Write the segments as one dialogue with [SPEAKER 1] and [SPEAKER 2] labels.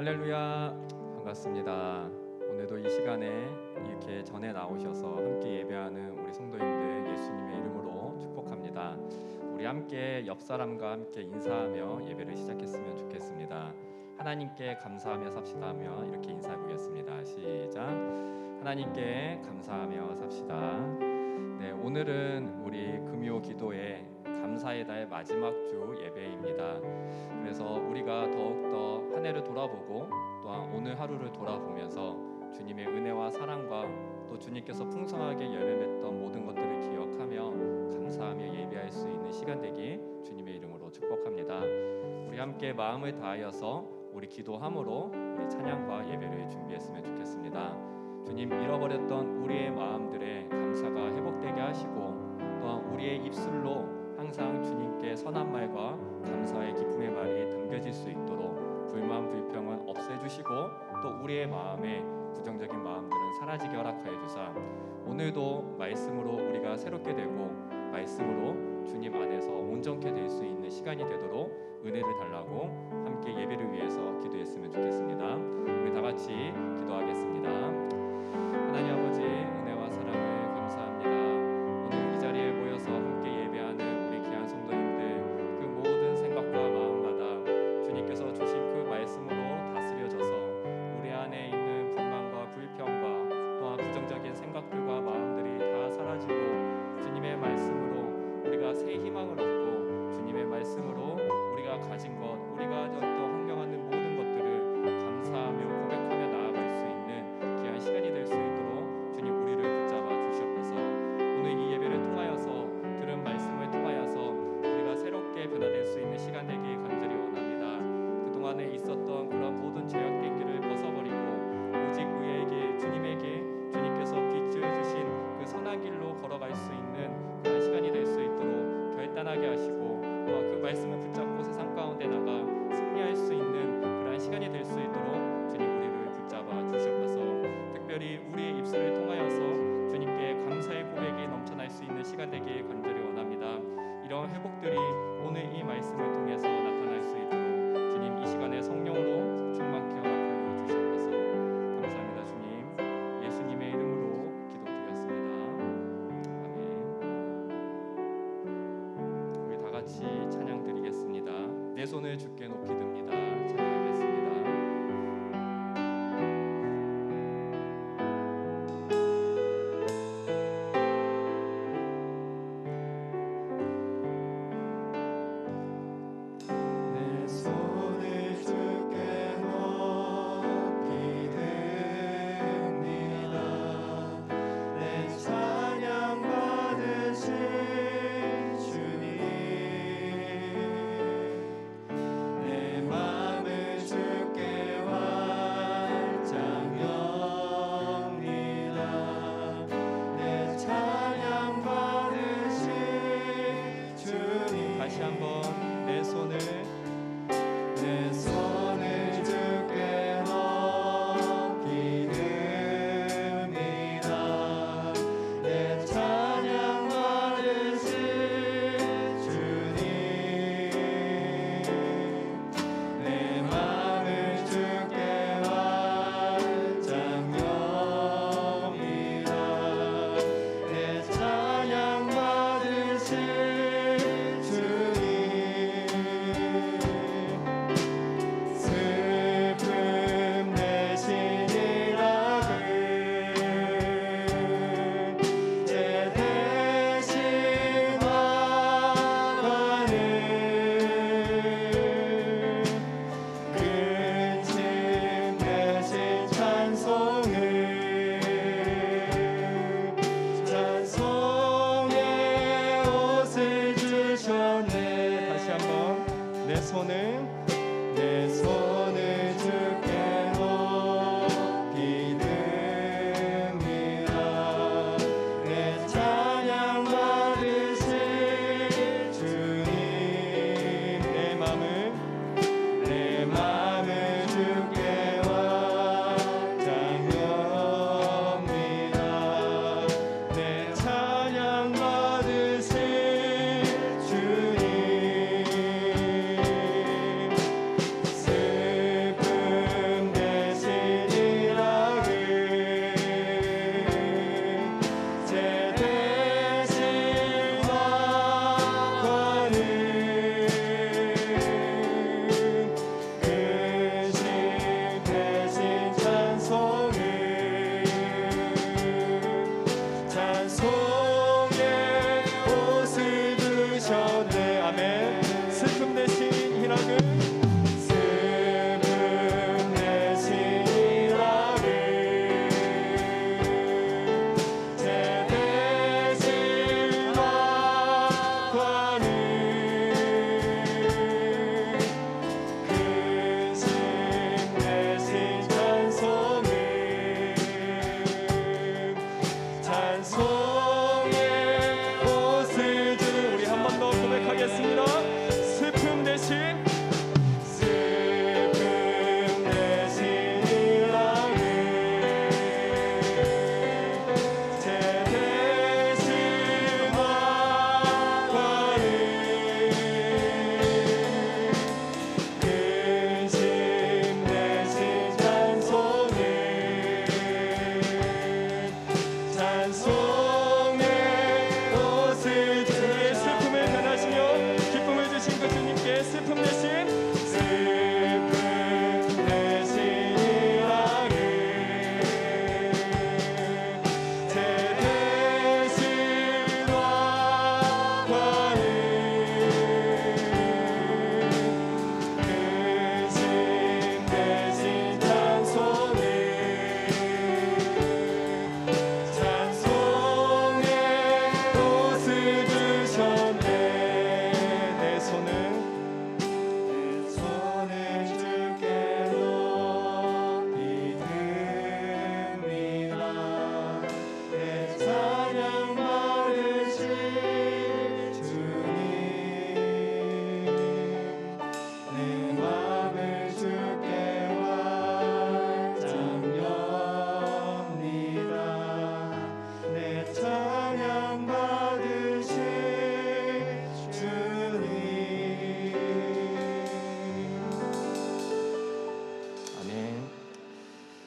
[SPEAKER 1] 할렐루야, 반갑습니다. 오늘도 이 시간에 이렇게 전에 나오셔서 함께 예배하는 우리 성도님들 예수님의 이름으로 축복합니다. 우리 함께 옆 사람과 함께 인사하며 예배를 시작했으면 좋겠습니다. 하나님께 감사하며 삽시다 하며 이렇게 인사해 보겠습니다. 시작. 하나님께 감사하며 삽시다. 네, 오늘은 우리 금요 기도의 감사의 달 마지막 주 예배입니다. 그래서 우리가 더욱더 한 해를 돌아보고 또한 오늘 하루를 돌아보면서 주님의 은혜와 사랑과 또 주님께서 풍성하게 열매맺던 모든 것들을 기억하며 감사하며 예배할 수 있는 시간 되기 주님의 이름으로 축복합니다. 우리 함께 마음을 다하여서 우리 기도함으로 우리 찬양과 예배를 준비했으면 좋겠습니다. 주님, 잃어버렸던 우리의 마음들의 감사가 회복되게 하시고 또한 우리의 입술로 항상 주님께 선한 말과 감사의 기쁨의 말이 담겨질 수 있도록 불만 불평은 없애주시고 또 우리의 마음에 부정적인 마음들은 사라지게 허락하여 주사 오늘도 말씀으로 우리가 새롭게 되고 말씀으로 주님 안에서 온전케 될 수 있는 시간이 되도록 은혜를 달라고 함께 예배를 위해서 기도했으면 좋겠습니다. 우리 다 같이 기도하겠습니다. 하나님 아버지, 은혜와 사랑을 감사합니다. 오늘 이 자리에 모여서 함께 예배하는 우리 귀한 성도님들 그 모든 생각과 마음마다 주님께서 주신 그 말씀으로 다스려져서 우리 안에 있는 불만과 불평과 또한 부정적인 생각들과 마음들이 다 사라지고 주님의 말씀으로 우리가 새 희망을 얻고 주님의 말씀으로 우리가 가진 것, 우리가 환경하는 모든 것들을 감사하며 고백하며 나아갈 수 있는 귀한 시간이 될 수 있도록 주님 우리를 붙잡아 주시옵소서. 오늘 이 예배를 통하여서 들은 말씀을 통하여서 우리가 새롭게 변화될 수 있는 시간 되길 간절히 원합니다. 그동안에 있었던 그런 모든 죄악된 길을 벗어버리고 오직 우리에게 주님에게 주님께서 빛을 주신 그 선한 길로 걸어갈 수 있는 그런 시간이 될 수 있도록 결단하게 하시고 또한 그 말씀을 붙잡고 세상 가운데 나가 승리할 수 있는 그런 시간이 될 수 있도록 주님 우리를 붙잡아 주시옵소서. 특별히 우리의 입술을 통하여서 주님께 감사의 고백이 넘쳐날 수 있는 시간 되길 간절히 원합니다. 이런 회복들이 오늘 이 말씀을 통해서 나타날 수 있도록 주님 이 시간에 성령으로 충만케 허락하여 주시옵소서. 감사합니다. 주님 예수님의 이름으로 기도드렸습니다. 아멘. 우리 다 같이 찬양 드리겠습니다. 내 손을 주께 높이 듭니다. 찬양하겠습니다.
[SPEAKER 2] 주님, 내 마음
[SPEAKER 1] 찬송의 옷을 두셨네. 아멘. 슬픔 대신 희락을, 슬픔 대신 희락을, 죄 대신 화관을, 근심 대신 찬송을, 찬송의 옷을 주. 우리 한 번 더 고백하겠습니다. 슬픔 대신, 슬픔 대신 희락을, 죄 대신 화관을, 근심 대신 찬송을, 찬송의 옷을 주의 슬픔을 변하시며 기쁨을 주신 그 주님께 슬픔 대신, 슬픔 대신 희락을, 죄 대신 화관을, 근심 대신 찬송을, 찬송의 옷을 주셨네. 내 손을 주께 높이 듭니다. 내 찬양 받으실 주님, 내 맘을 주께 완전 엽니다. 내 찬양 받으실 주님. 아멘.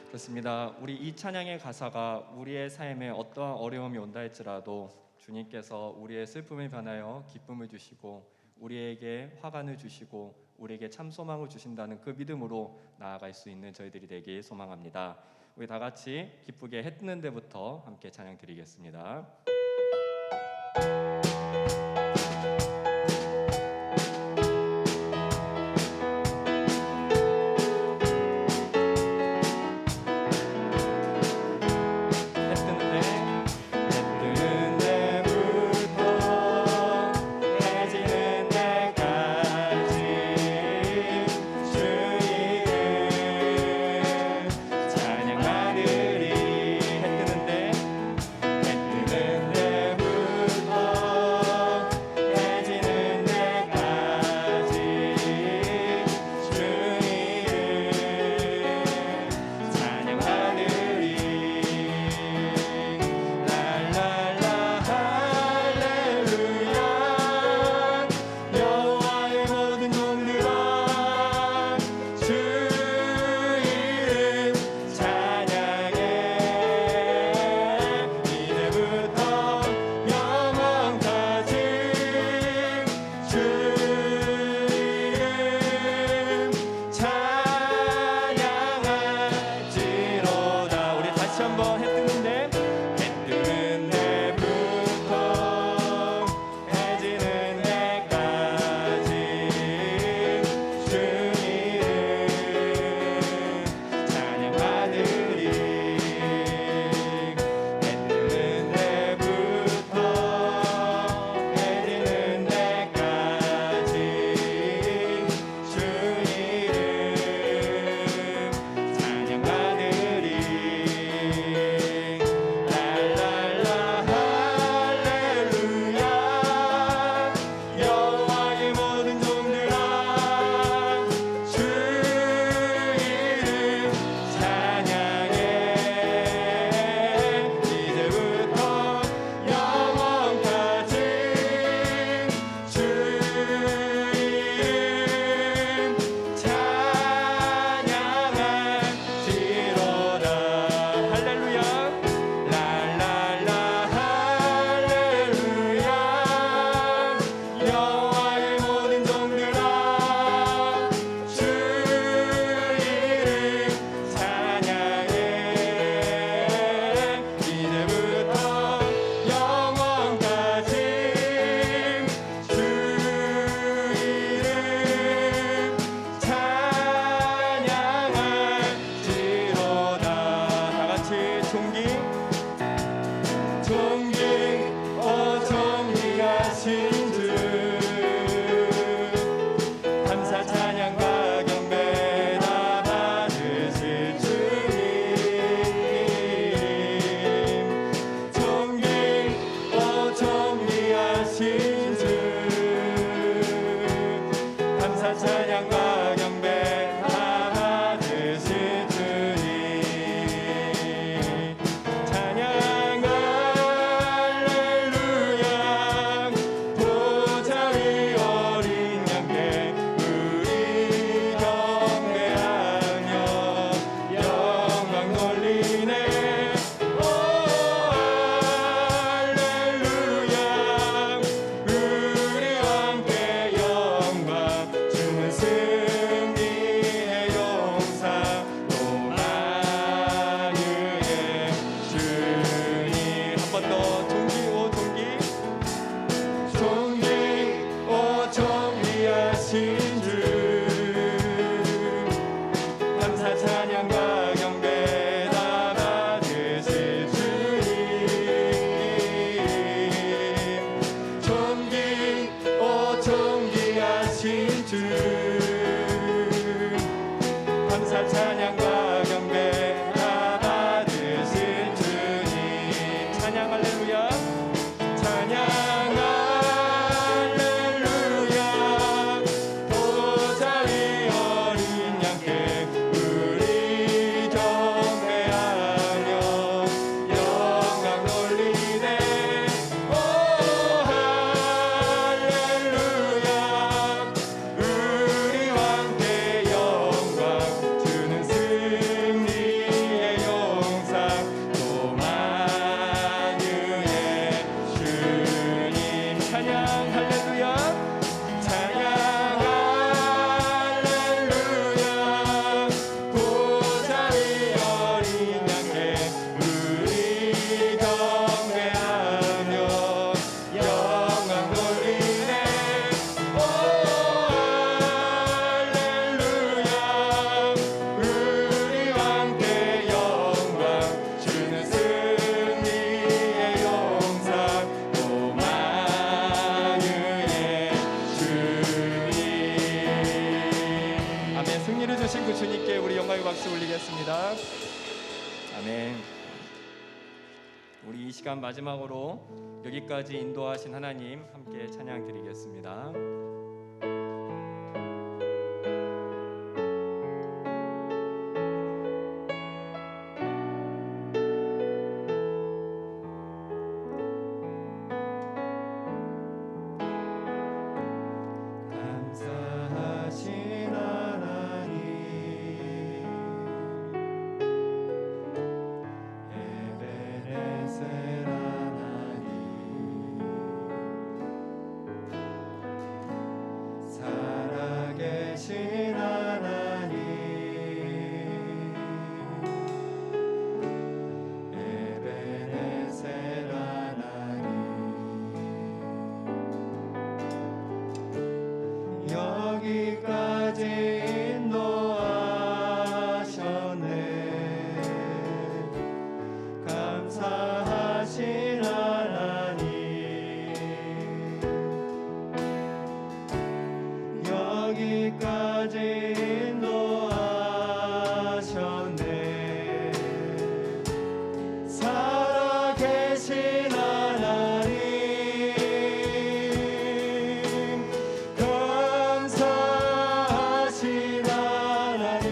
[SPEAKER 1] 그렇습니다. 우리 이 찬양의 가사가 우리의 삶에 어떠한 어려움이 온다 할지라도 주님께서 우리의 슬픔을 변하여 기쁨을 주시고 우리에게 화관을 주시고 우리에게 참 소망을 주신다는 그 믿음으로 나아갈 수 있는 저희들이 되길 소망합니다. 우리 다 같이 기쁘게 해 뜨는 데부터 함께 찬양 드리겠습니다. 찬양하느니. 해 뜨는 데부터 박수 올리겠습니다. 아멘. 우리 이 시간 마지막으로 여기까지 인도하신 하나님 함께 찬양 드리겠습니다. 감사하신 하나님, 에베네셀 하나님, 살아계신 하나님, 에베네셀 하나님, 여기까지 인도하셨네. 감사하신 하나님, 여기까지 인도하셨네. 살아계신 하나님, 감사하신 하나님,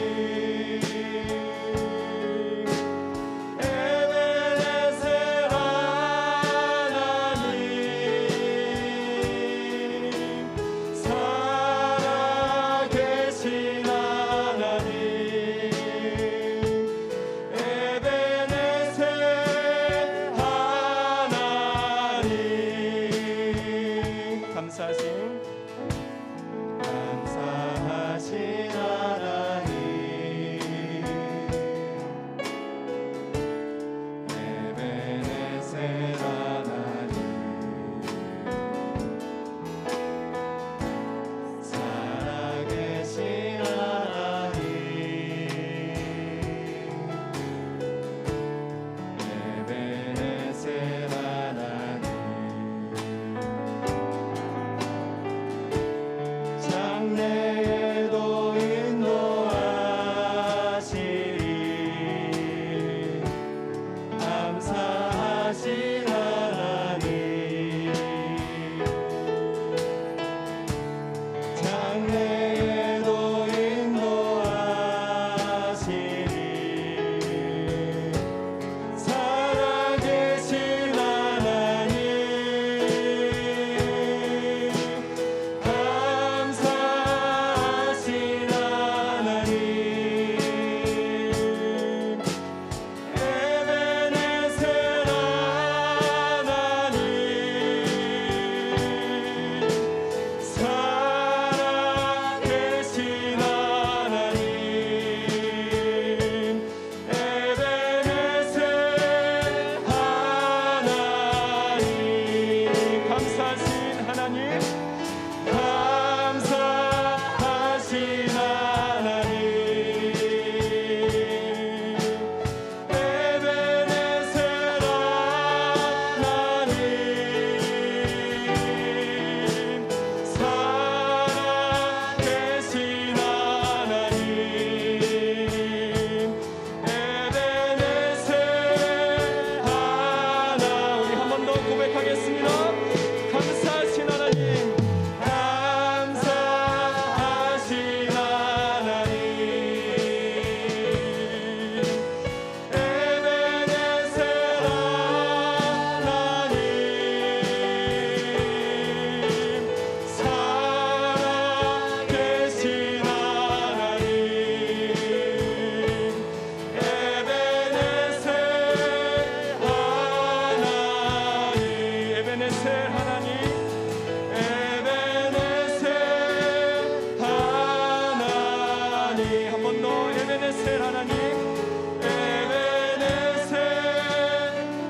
[SPEAKER 1] 에베네셀 하나님, 살아계신 하나님, 에베네셀 하나님, 감사하신 하나님, 에베네셀 하나님, 살아계신 하나님, 에베네셀 하나님, 장래에도 인도하시리. 감사하신 하나님, 장래에도 인도하시리. 살아계신 하나님, 감사하신 하나님, 에베네셀 하나님, 살아계신 하나님, 에베네셀 하나님, 감사하신 하나님, 감사하신 하나님, 에베네셀 하나님, 살아계신 하나님, 에베네셀 하나. 우리 한 번 더 고백하겠습니다. 감사하신 하나님, 감사하신 하나님, 에베네셀 하나님, 살아계신 하나님, 에베네셀 하나님, 에베네셀 하나님, 한 번 더 에베네셀 하나님, 에베네셀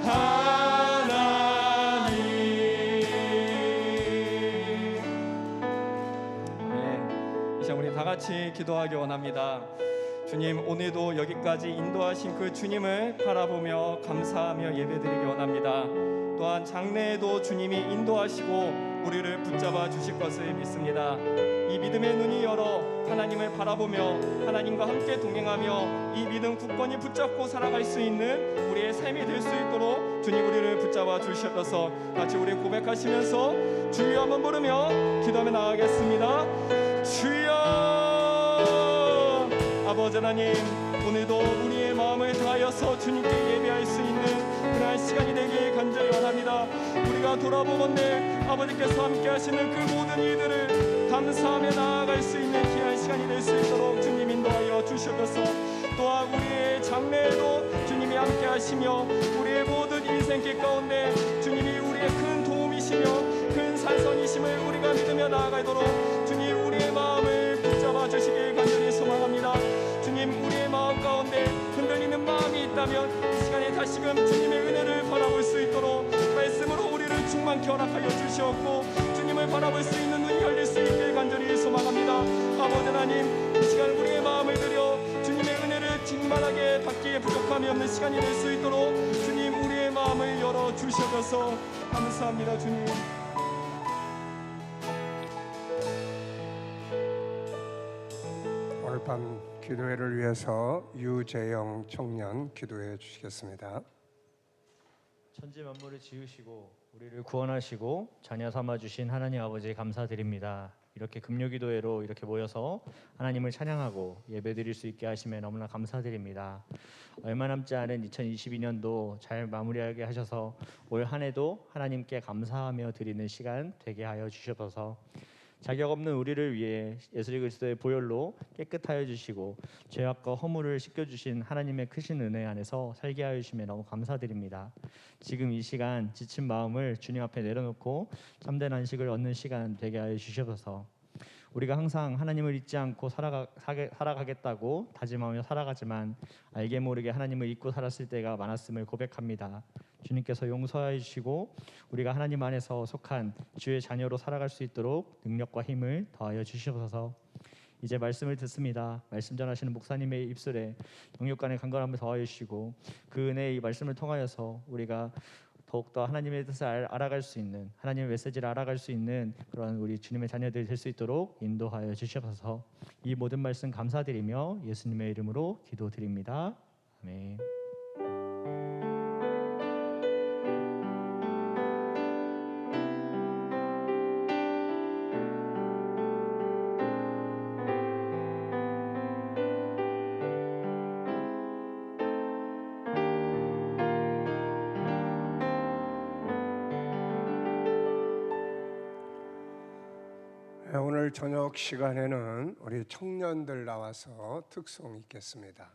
[SPEAKER 1] 하나님. 네, 이제 우리 다 같이 기도하기 원합니다. 주님, 오늘도 여기까지 인도하신 그 주님을 바라보며 감사하며 예배드리기 원합니다. 또한 장래에도 주님이 인도하시고 우리를 붙잡아 주실 것을 믿습니다. 이 믿음의 눈이 열어 하나님을 바라보며 하나님과 함께 동행하며 이 믿음 굳건히 붙잡고 살아갈 수 있는 우리의 삶이 될 수 있도록 주님 우리를 붙잡아 주셔서 같이 우리 고백하시면서 주여 한번 부르며 기도하며 나아가겠습니다. 주여. 아버지 하나님, 오늘도 우리의 마음을 다하여서 주님께 예배할 수 있는 그러한 시간이 되길 간절히 원합니다. 우리가 돌아보건대 아버지께서 함께 하시는 그 모든 일들을 감사하며 나아갈 수 있는 귀한 시간이 될 수 있도록 주님 인도하여 주셔서 또한 우리의 장래에도 주님이 함께 하시며 우리의 모든 인생길 가운데 주님이 우리의 큰 도움이시며 큰 산성이심을 우리가 믿으며 나아가도록 주님 우리의 마음을 붙잡아 주시길 간절히 소망합니다. 주님, 우리의 마음 가운데 흔들리는 마음이 있다면 이 시간에 다시금 주님의 은혜를 바라볼 수 있도록 말씀으로 우리를 충만케 허락하여 주시옵고 주님을 바라볼 수 있는 눈이 열릴 수 있길 간절히 소망합니다. 아버지 하나님, 이 시간 우리의 마음을 들여 주님의 은혜를 진만하게 받기에 부족함이 없는 시간이 될 수 있도록 주님 우리의 마음을 열어 주셔서 감사합니다. 주님,
[SPEAKER 2] 오늘 밤 기도회를 위해서 유재영 청년 기도해 주시겠습니다.
[SPEAKER 3] 천지 만물을 지으시고 우리를 구원하시고 자녀 삼아 주신 하나님 아버지 감사드립니다. 이렇게 금요기도회로 이렇게 모여서 하나님을 찬양하고 예배드릴 수 있게 하심에 너무나 감사드립니다. 얼마 남지 않은 2022년도 잘 마무리하게 하셔서 올 한 해도 하나님께 감사하며 드리는 시간 되게 하여 주셔서 자격 없는 우리를 위해 예수 그리스도의 보혈로 깨끗하여 주시고 죄악과 허물을 씻겨 주신 하나님의 크신 은혜 안에서 살게 하여 주심에 너무 감사드립니다. 지금 이 시간 지친 마음을 주님 앞에 내려놓고 참된 안식을 얻는 시간 되게 하여 주셔서 우리가 항상 하나님을 잊지 않고 살아가겠다고 다짐하며 살아가지만 알게 모르게 하나님을 잊고 살았을 때가 많았음을 고백합니다. 주님께서 용서해 주시고 우리가 하나님 안에서 속한 주의 자녀로 살아갈 수 있도록 능력과 힘을 더하여 주시옵소서. 이제 말씀을 듣습니다. 말씀 전하시는 목사님의 입술에 영육간의 간절함을 더하여 주시고 그 은혜의 말씀을 통하여서 우리가 더욱더 하나님의 뜻을 알아갈 수 있는, 하나님의 메시지를 알아갈 수 있는 그런 우리 주님의 자녀들이 될 수 있도록 인도하여 주시옵소서. 이 모든 말씀 감사드리며 예수님의 이름으로 기도드립니다. 아멘.
[SPEAKER 2] 오늘 저녁 시간에는 우리 청년들 나와서 특송 있겠습니다.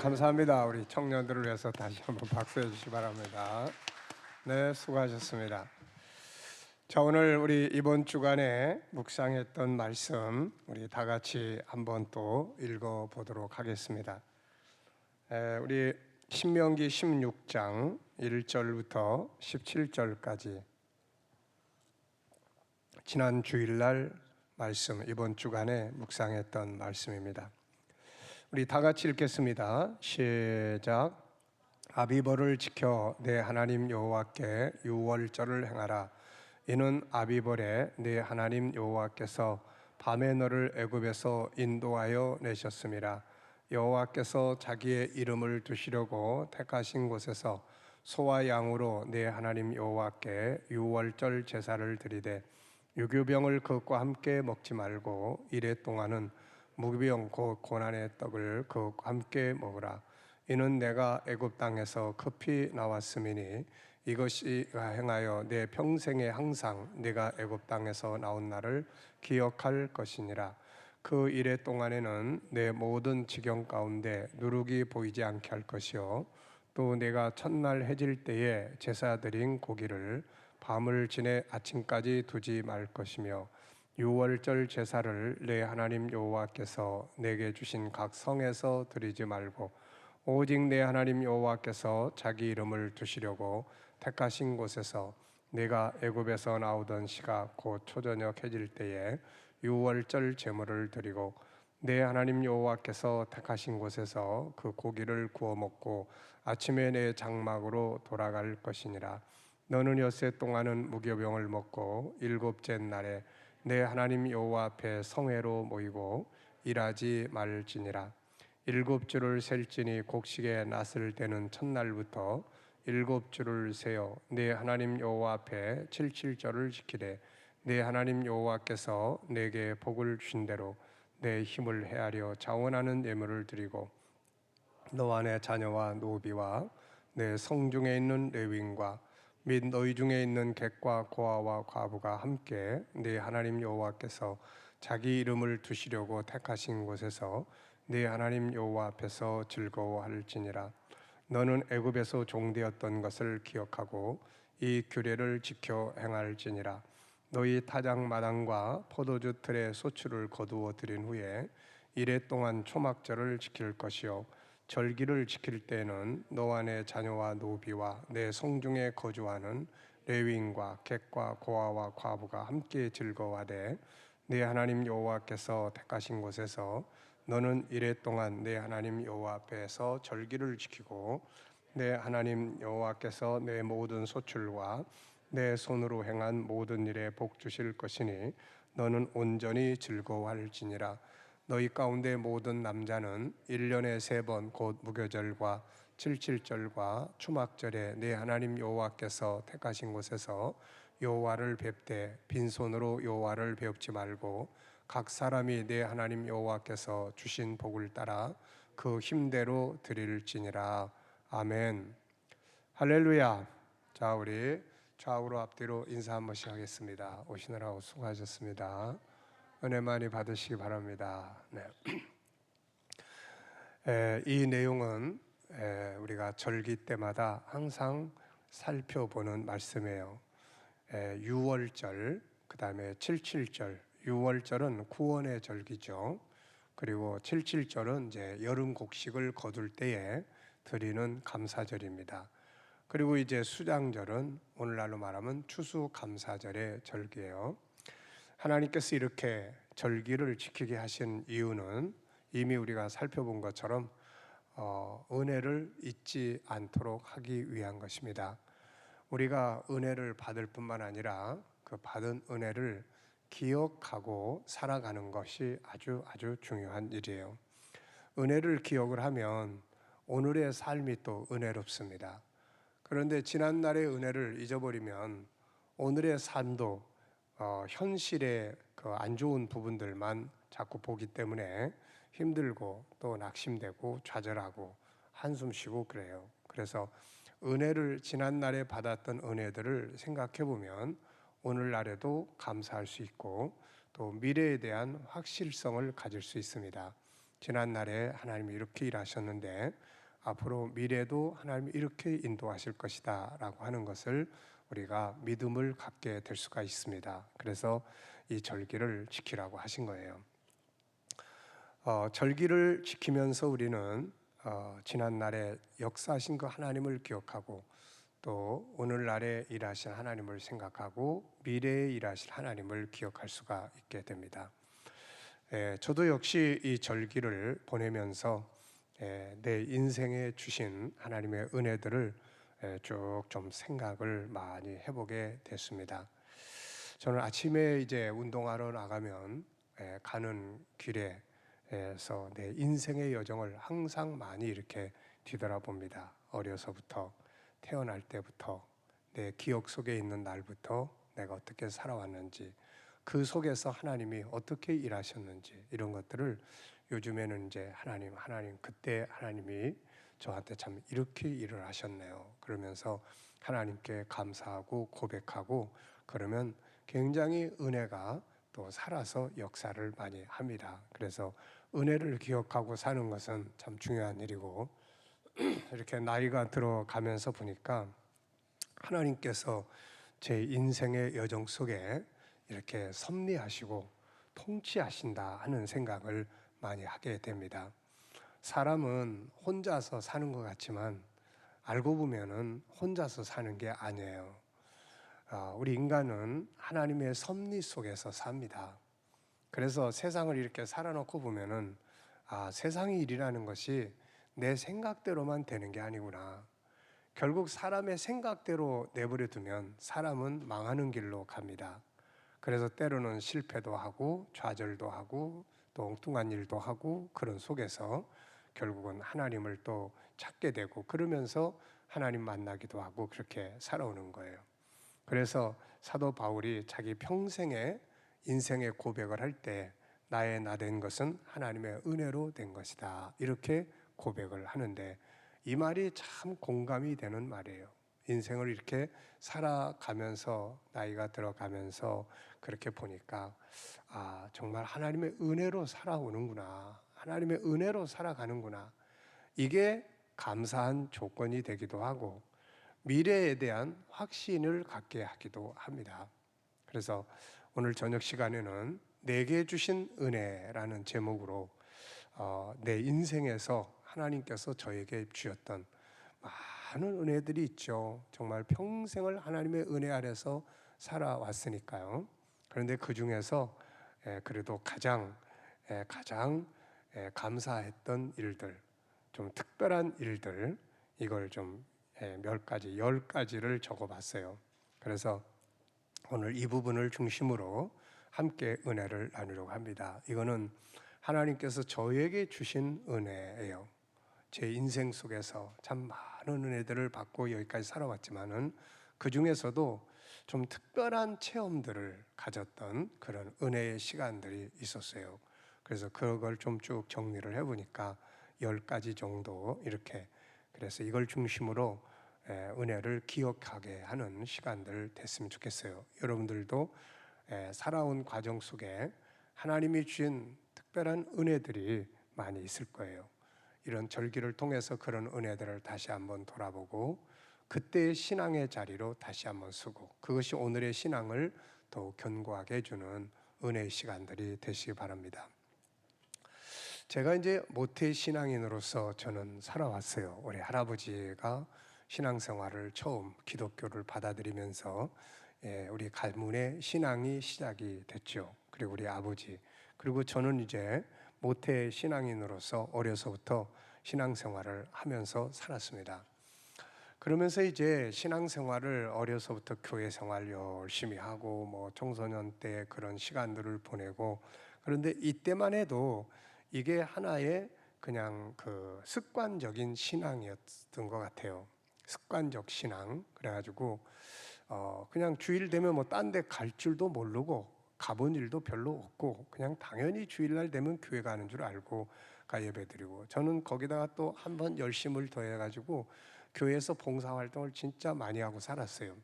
[SPEAKER 2] 감사합니다. 우리 청년들을 위해서 다시 한번 박수해 주시기 바랍니다. 네, 수고하셨습니다. 자, 오늘 우리 이번 주간에 묵상했던 말씀 우리 다 같이 한번 또 읽어 보도록 하겠습니다. 우리 신명기 16장 1절부터 17절까지 지난 주일날 말씀, 이번 주간에 묵상했던 말씀입니다. 우리 다 같이 읽겠습니다. 시작. 아비벌을 지켜 내 하나님 여호와께 유월절을 행하라. 이는 아비벌에 내 하나님 여호와께서 밤에 너를 애굽에서 인도하여 내셨음이라. 여호와께서 자기의 이름을 두시려고 택하신 곳에서 소와 양으로 내 하나님 여호와께 유월절 제사를 드리되 유교병을 그것과 함께 먹지 말고 이래 동안은 무교병 곧 고난의 떡을 그것과 함께 먹으라. 이는 내가 애굽 땅에서 급히 나왔음이니 이것이 행하여 내 평생에 항상 내가 애굽 땅에서 나온 날을 기억할 것이니라. 그 이래 동안에는 내 모든 지경 가운데 누룩이 보이지 않게 할 것이요 또 내가 첫날 해질 때에 제사 드린 고기를 밤을 지내 아침까지 두지 말 것이며 유월절 제사를 내 하나님 여호와께서 내게 주신 각 성에서 드리지 말고 오직 내 하나님 여호와께서 자기 이름을 두시려고 택하신 곳에서 내가 애굽에서 나오던 시각 곧 초저녁 해질 때에 유월절 제물을 드리고 내 하나님 여호와께서 택하신 곳에서 그 고기를 구워 먹고 아침에 내 장막으로 돌아갈 것이니라. 너는 엿새 동안은 무교병을 먹고 일곱째 날에 내 하나님 여호와 앞에 성회로 모이고 일하지 말지니라. 일곱 주를 셀지니 곡식의 낫을 대는 첫날부터 일곱 주를 세어 내 하나님 여호와 앞에 칠칠절을 지키되 내 하나님 여호와께서 내게 복을 주신 대로 내 힘을 헤아려 자원하는 예물을 드리고 너와 내 자녀와 노비와 내 성중에 있는 레위인과 및 너희 중에 있는 객과 고아와 과부가 함께 네 하나님 여호와께서 자기 이름을 두시려고 택하신 곳에서 네 하나님 여호와 앞에서 즐거워할지니라. 너는 애굽에서 종되었던 것을 기억하고 이 규례를 지켜 행할지니라. 너희 타작 마당과 포도주 틀에 소출을 거두어 들인 후에 이래 동안 초막절을 지킬 것이요 절기를 지킬 때에는 너와 내 자녀와 노비와 내 성중에 거주하는 레위인과 객과 고아와 과부가 함께 즐거워하되 내 하나님 여호와께서 택하신 곳에서 너는 이래 동안 내 하나님 여호와 앞에서 절기를 지키고 내 하나님 여호와께서 내 모든 소출과 내 손으로 행한 모든 일에 복 주실 것이니 너는 온전히 즐거워할지니라. 너희 가운데 모든 남자는 1년에 3번 곧 무교절과 칠칠절과 추막절에 내 하나님 여호와께서 택하신 곳에서 여호와를 뵙되 빈손으로 여호와를 뵙지 말고 각 사람이 내 하나님 여호와께서 주신 복을 따라 그 힘대로 드릴지니라. 아멘. 할렐루야. 자, 우리 좌우로 앞뒤로 인사 한 번씩 하겠습니다. 오시느라고 수고하셨습니다. 은혜 많이 받으시기 바랍니다. 네. 이 내용은 우리가 절기 때마다 항상 살펴보는 말씀이에요. 유월절, 그 다음에 칠칠절. 유월절은 구원의 절기죠. 그리고 칠칠절은 이제 여름 곡식을 거둘 때에 드리는 감사절입니다. 그리고 이제 수장절은 오늘날로 말하면 추수감사절의 절기예요. 하나님께서 이렇게 절기를 지키게 하신 이유는 이미 우리가 살펴본 것처럼 은혜를 잊지 않도록 하기 위한 것입니다. 우리가 은혜를 받을 뿐만 아니라 그 받은 은혜를 기억하고 살아가는 것이 아주 중요한 일이에요. 은혜를 기억을 하면 오늘의 삶이 또 은혜롭습니다. 그런데 지난날의 은혜를 잊어버리면 오늘의 삶도 현실의 그 안 좋은 부분들만 자꾸 보기 때문에 힘들고 또 낙심되고 좌절하고 한숨 쉬고 그래요. 그래서 은혜를 지난날에 받았던 은혜들을 생각해 보면 오늘날에도 감사할 수 있고 또 미래에 대한 확실성을 가질 수 있습니다. 지난날에 하나님이 이렇게 일하셨는데 앞으로 미래도 하나님이 이렇게 인도하실 것이다 라고 하는 것을 우리가 믿음을 갖게 될 수가 있습니다. 그래서 이 절기를 지키라고 하신 거예요. 절기를 지키면서 우리는 지난날에 역사하신 그 하나님을 기억하고 또 오늘날에 일하신 하나님을 생각하고 미래에 일하실 하나님을 기억할 수가 있게 됩니다. 저도 역시 이 절기를 보내면서 내 인생에 주신 하나님의 은혜들을 쭉 좀 생각을 많이 해보게 됐습니다. 저는 아침에 이제 운동하러 나가면 가는 길에서 내 인생의 여정을 항상 많이 이렇게 뒤돌아봅니다. 어려서부터 태어날 때부터 내 기억 속에 있는 날부터 내가 어떻게 살아왔는지, 그 속에서 하나님이 어떻게 일하셨는지 이런 것들을 요즘에는 이제 하나님 그때 하나님이 저한테 참 이렇게 일을 하셨네요 그러면서 하나님께 감사하고 고백하고 그러면 굉장히 은혜가 또 살아서 역사를 많이 합니다. 그래서 은혜를 기억하고 사는 것은 참 중요한 일이고 이렇게 나이가 들어가면서 보니까 하나님께서 제 인생의 여정 속에 이렇게 섭리하시고 통치하신다 하는 생각을 많이 하게 됩니다. 사람은 혼자서 사는 것 같지만 알고 보면은 혼자서 사는 게 아니에요. 우리 인간은 하나님의 섭리 속에서 삽니다. 그래서 세상을 이렇게 살아놓고 보면은 세상의 일이라는 것이 내 생각대로만 되는 게 아니구나. 결국 사람의 생각대로 내버려 두면 사람은 망하는 길로 갑니다. 그래서 때로는 실패도 하고 좌절도 하고 또 엉뚱한 일도 하고 그런 속에서 결국은 하나님을 또 찾게 되고 그러면서 하나님 만나기도 하고 그렇게 살아오는 거예요. 그래서 사도 바울이 자기 평생의 인생의 고백을 할 때 나의 나 된 것은 하나님의 은혜로 된 것이다 이렇게 고백을 하는데 이 말이 참 공감이 되는 말이에요. 인생을 이렇게 살아가면서 나이가 들어가면서 그렇게 보니까 정말 하나님의 은혜로 살아오는구나. 하나님의 은혜로 살아가는구나. 이게 감사한 조건이 되기도 하고 미래에 대한 확신을 갖게 하기도 합니다. 그래서 오늘 저녁 시간에는 내게 주신 은혜라는 제목으로 내 인생에서 하나님께서 저에게 주셨던 많은 은혜들이 있죠. 정말 평생을 하나님의 은혜 아래서 살아왔으니까요. 그런데 그 중에서 그래도 가장 감사했던 일들, 좀 특별한 일들 이걸 좀 몇 가지, 10가지를 적어봤어요. 그래서 오늘 이 부분을 중심으로 함께 은혜를 나누려고 합니다. 이거는 하나님께서 저에게 주신 은혜예요. 제 인생 속에서 참 많은 은혜들을 받고 여기까지 살아왔지만은 그 중에서도 좀 특별한 체험들을 가졌던 그런 은혜의 시간들이 있었어요. 그래서 그걸 좀 쭉 정리를 해보니까 10가지 정도 이렇게 그래서 이걸 중심으로 은혜를 기억하게 하는 시간들 됐으면 좋겠어요. 여러분들도 살아온 과정 속에 하나님이 주신 특별한 은혜들이 많이 있을 거예요. 이런 절기를 통해서 그런 은혜들을 다시 한번 돌아보고 그때의 신앙의 자리로 다시 한번 서고 그것이 오늘의 신앙을 더욱 견고하게 해주는 은혜의 시간들이 되시기 바랍니다. 제가 이제 모태 신앙인으로서 저는 살아왔어요. 우리 할아버지가 신앙생활을 처음 기독교를 받아들이면서 우리 가문의 신앙이 시작이 됐죠. 그리고 우리 아버지 그리고 저는 이제 모태 신앙인으로서 어려서부터 신앙생활을 하면서 살았습니다. 그러면서 이제 신앙생활을 어려서부터 교회 생활 열심히 하고 뭐 청소년 때 그런 시간들을 보내고 그런데 이때만 해도 이게 하나의 그냥 그 습관적인 신앙이었던 것 같아요. 습관적 신앙. 그래가지고 그냥 주일 되면 뭐 딴 데 갈 줄도 모르고 가본 일도 별로 없고 그냥 당연히 주일날 되면 교회 가는 줄 알고 가 예배드리고 저는 거기다가 또 한 번 열심을 더해가지고 교회에서 봉사활동을 진짜 많이 하고 살았어요.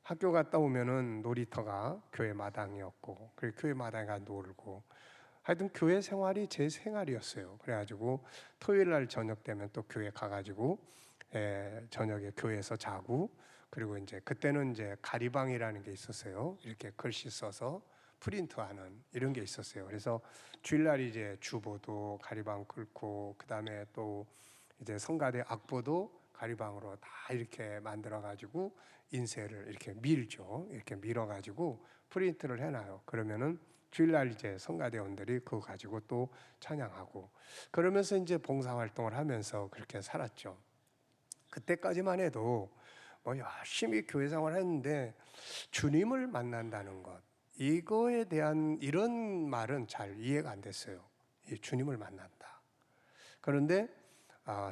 [SPEAKER 2] 학교 갔다 오면은 놀이터가 교회 마당이었고 그리고 교회 마당에 가 놀고 하여튼 교회 생활이 제 생활이었어요. 그래가지고 토요일 날 저녁 되면 또 교회 가가지고 저녁에 교회에서 자고, 그리고 이제 그때는 이제 가리방이라는 게 있었어요. 이렇게 글씨 써서 프린트하는 이런 게 있었어요. 그래서 주일날 이제 주보도 가리방 긁고, 그 다음에 또 이제 성가대 악보도 가리방으로 다 이렇게 만들어가지고 인쇄를 이렇게 밀죠. 이렇게 밀어가지고 프린트를 해놔요. 그러면은 주일날 이제 성가대원들이 그거 가지고 또 찬양하고, 그러면서 이제 봉사활동을 하면서 그렇게 살았죠. 그때까지만 해도 뭐 열심히 교회 생활했는데 주님을 만난다는 것, 이거에 대한 이런 말은 잘 이해가 안 됐어요. 이 주님을 만난다. 그런데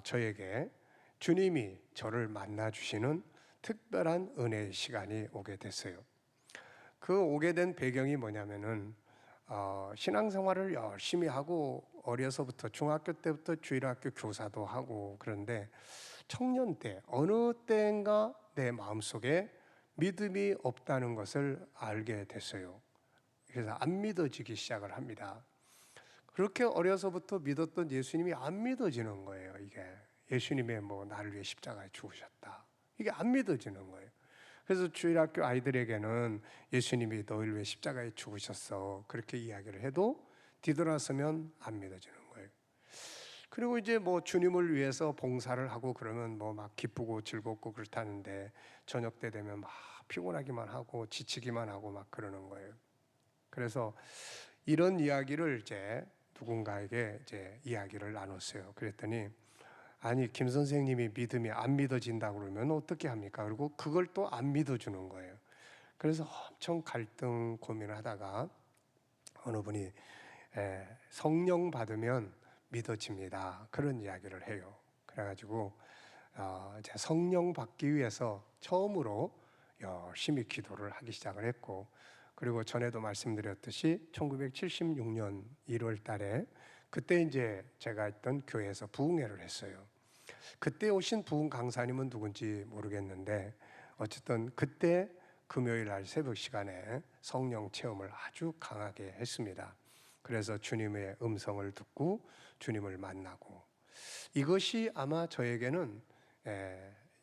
[SPEAKER 2] 저에게 주님이 저를 만나 주시는 특별한 은혜의 시간이 오게 됐어요. 그 오게 된 배경이 뭐냐면은 신앙생활을 열심히 하고 어려서부터 중학교 때부터 주일학교 교사도 하고, 그런데 청년 때 어느 때인가 내 마음속에 믿음이 없다는 것을 알게 됐어요. 그래서 안 믿어지기 시작을 합니다. 그렇게 어려서부터 믿었던 예수님이 안 믿어지는 거예요. 이게 예수님의 뭐 나를 위해 십자가에 죽으셨다, 이게 안 믿어지는 거예요. 그래서 주일학교 아이들에게는 예수님이 너희를 위해 십자가에 죽으셨어, 그렇게 이야기를 해도 뒤돌아서면 안 믿어지는 거예요. 그리고 이제 뭐 주님을 위해서 봉사를 하고 그러면 뭐 막 기쁘고 즐겁고 그렇다는데, 저녁 때 되면 막 피곤하기만 하고 지치기만 하고 막 그러는 거예요. 그래서 이런 이야기를 이제 누군가에게 이제 이야기를 나눴어요. 그랬더니 아니, 김 선생님이 믿음이 안 믿어진다 그러면 어떻게 합니까? 그리고 그걸 또 안 믿어주는 거예요. 그래서 엄청 갈등 고민을 하다가 어느 분이 성령 받으면 믿어집니다, 그런 이야기를 해요. 그래가지고 이제 성령 받기 위해서 처음으로 열심히 기도를 하기 시작을 했고, 그리고 전에도 말씀드렸듯이 1976년 1월 달에 그때 이제 제가 있던 교회에서 부흥회를 했어요. 그때 오신 부흥 강사님은 누군지 모르겠는데 어쨌든 그때 금요일 날 새벽 시간에 성령 체험을 아주 강하게 했습니다. 그래서 주님의 음성을 듣고 주님을 만나고, 이것이 아마 저에게는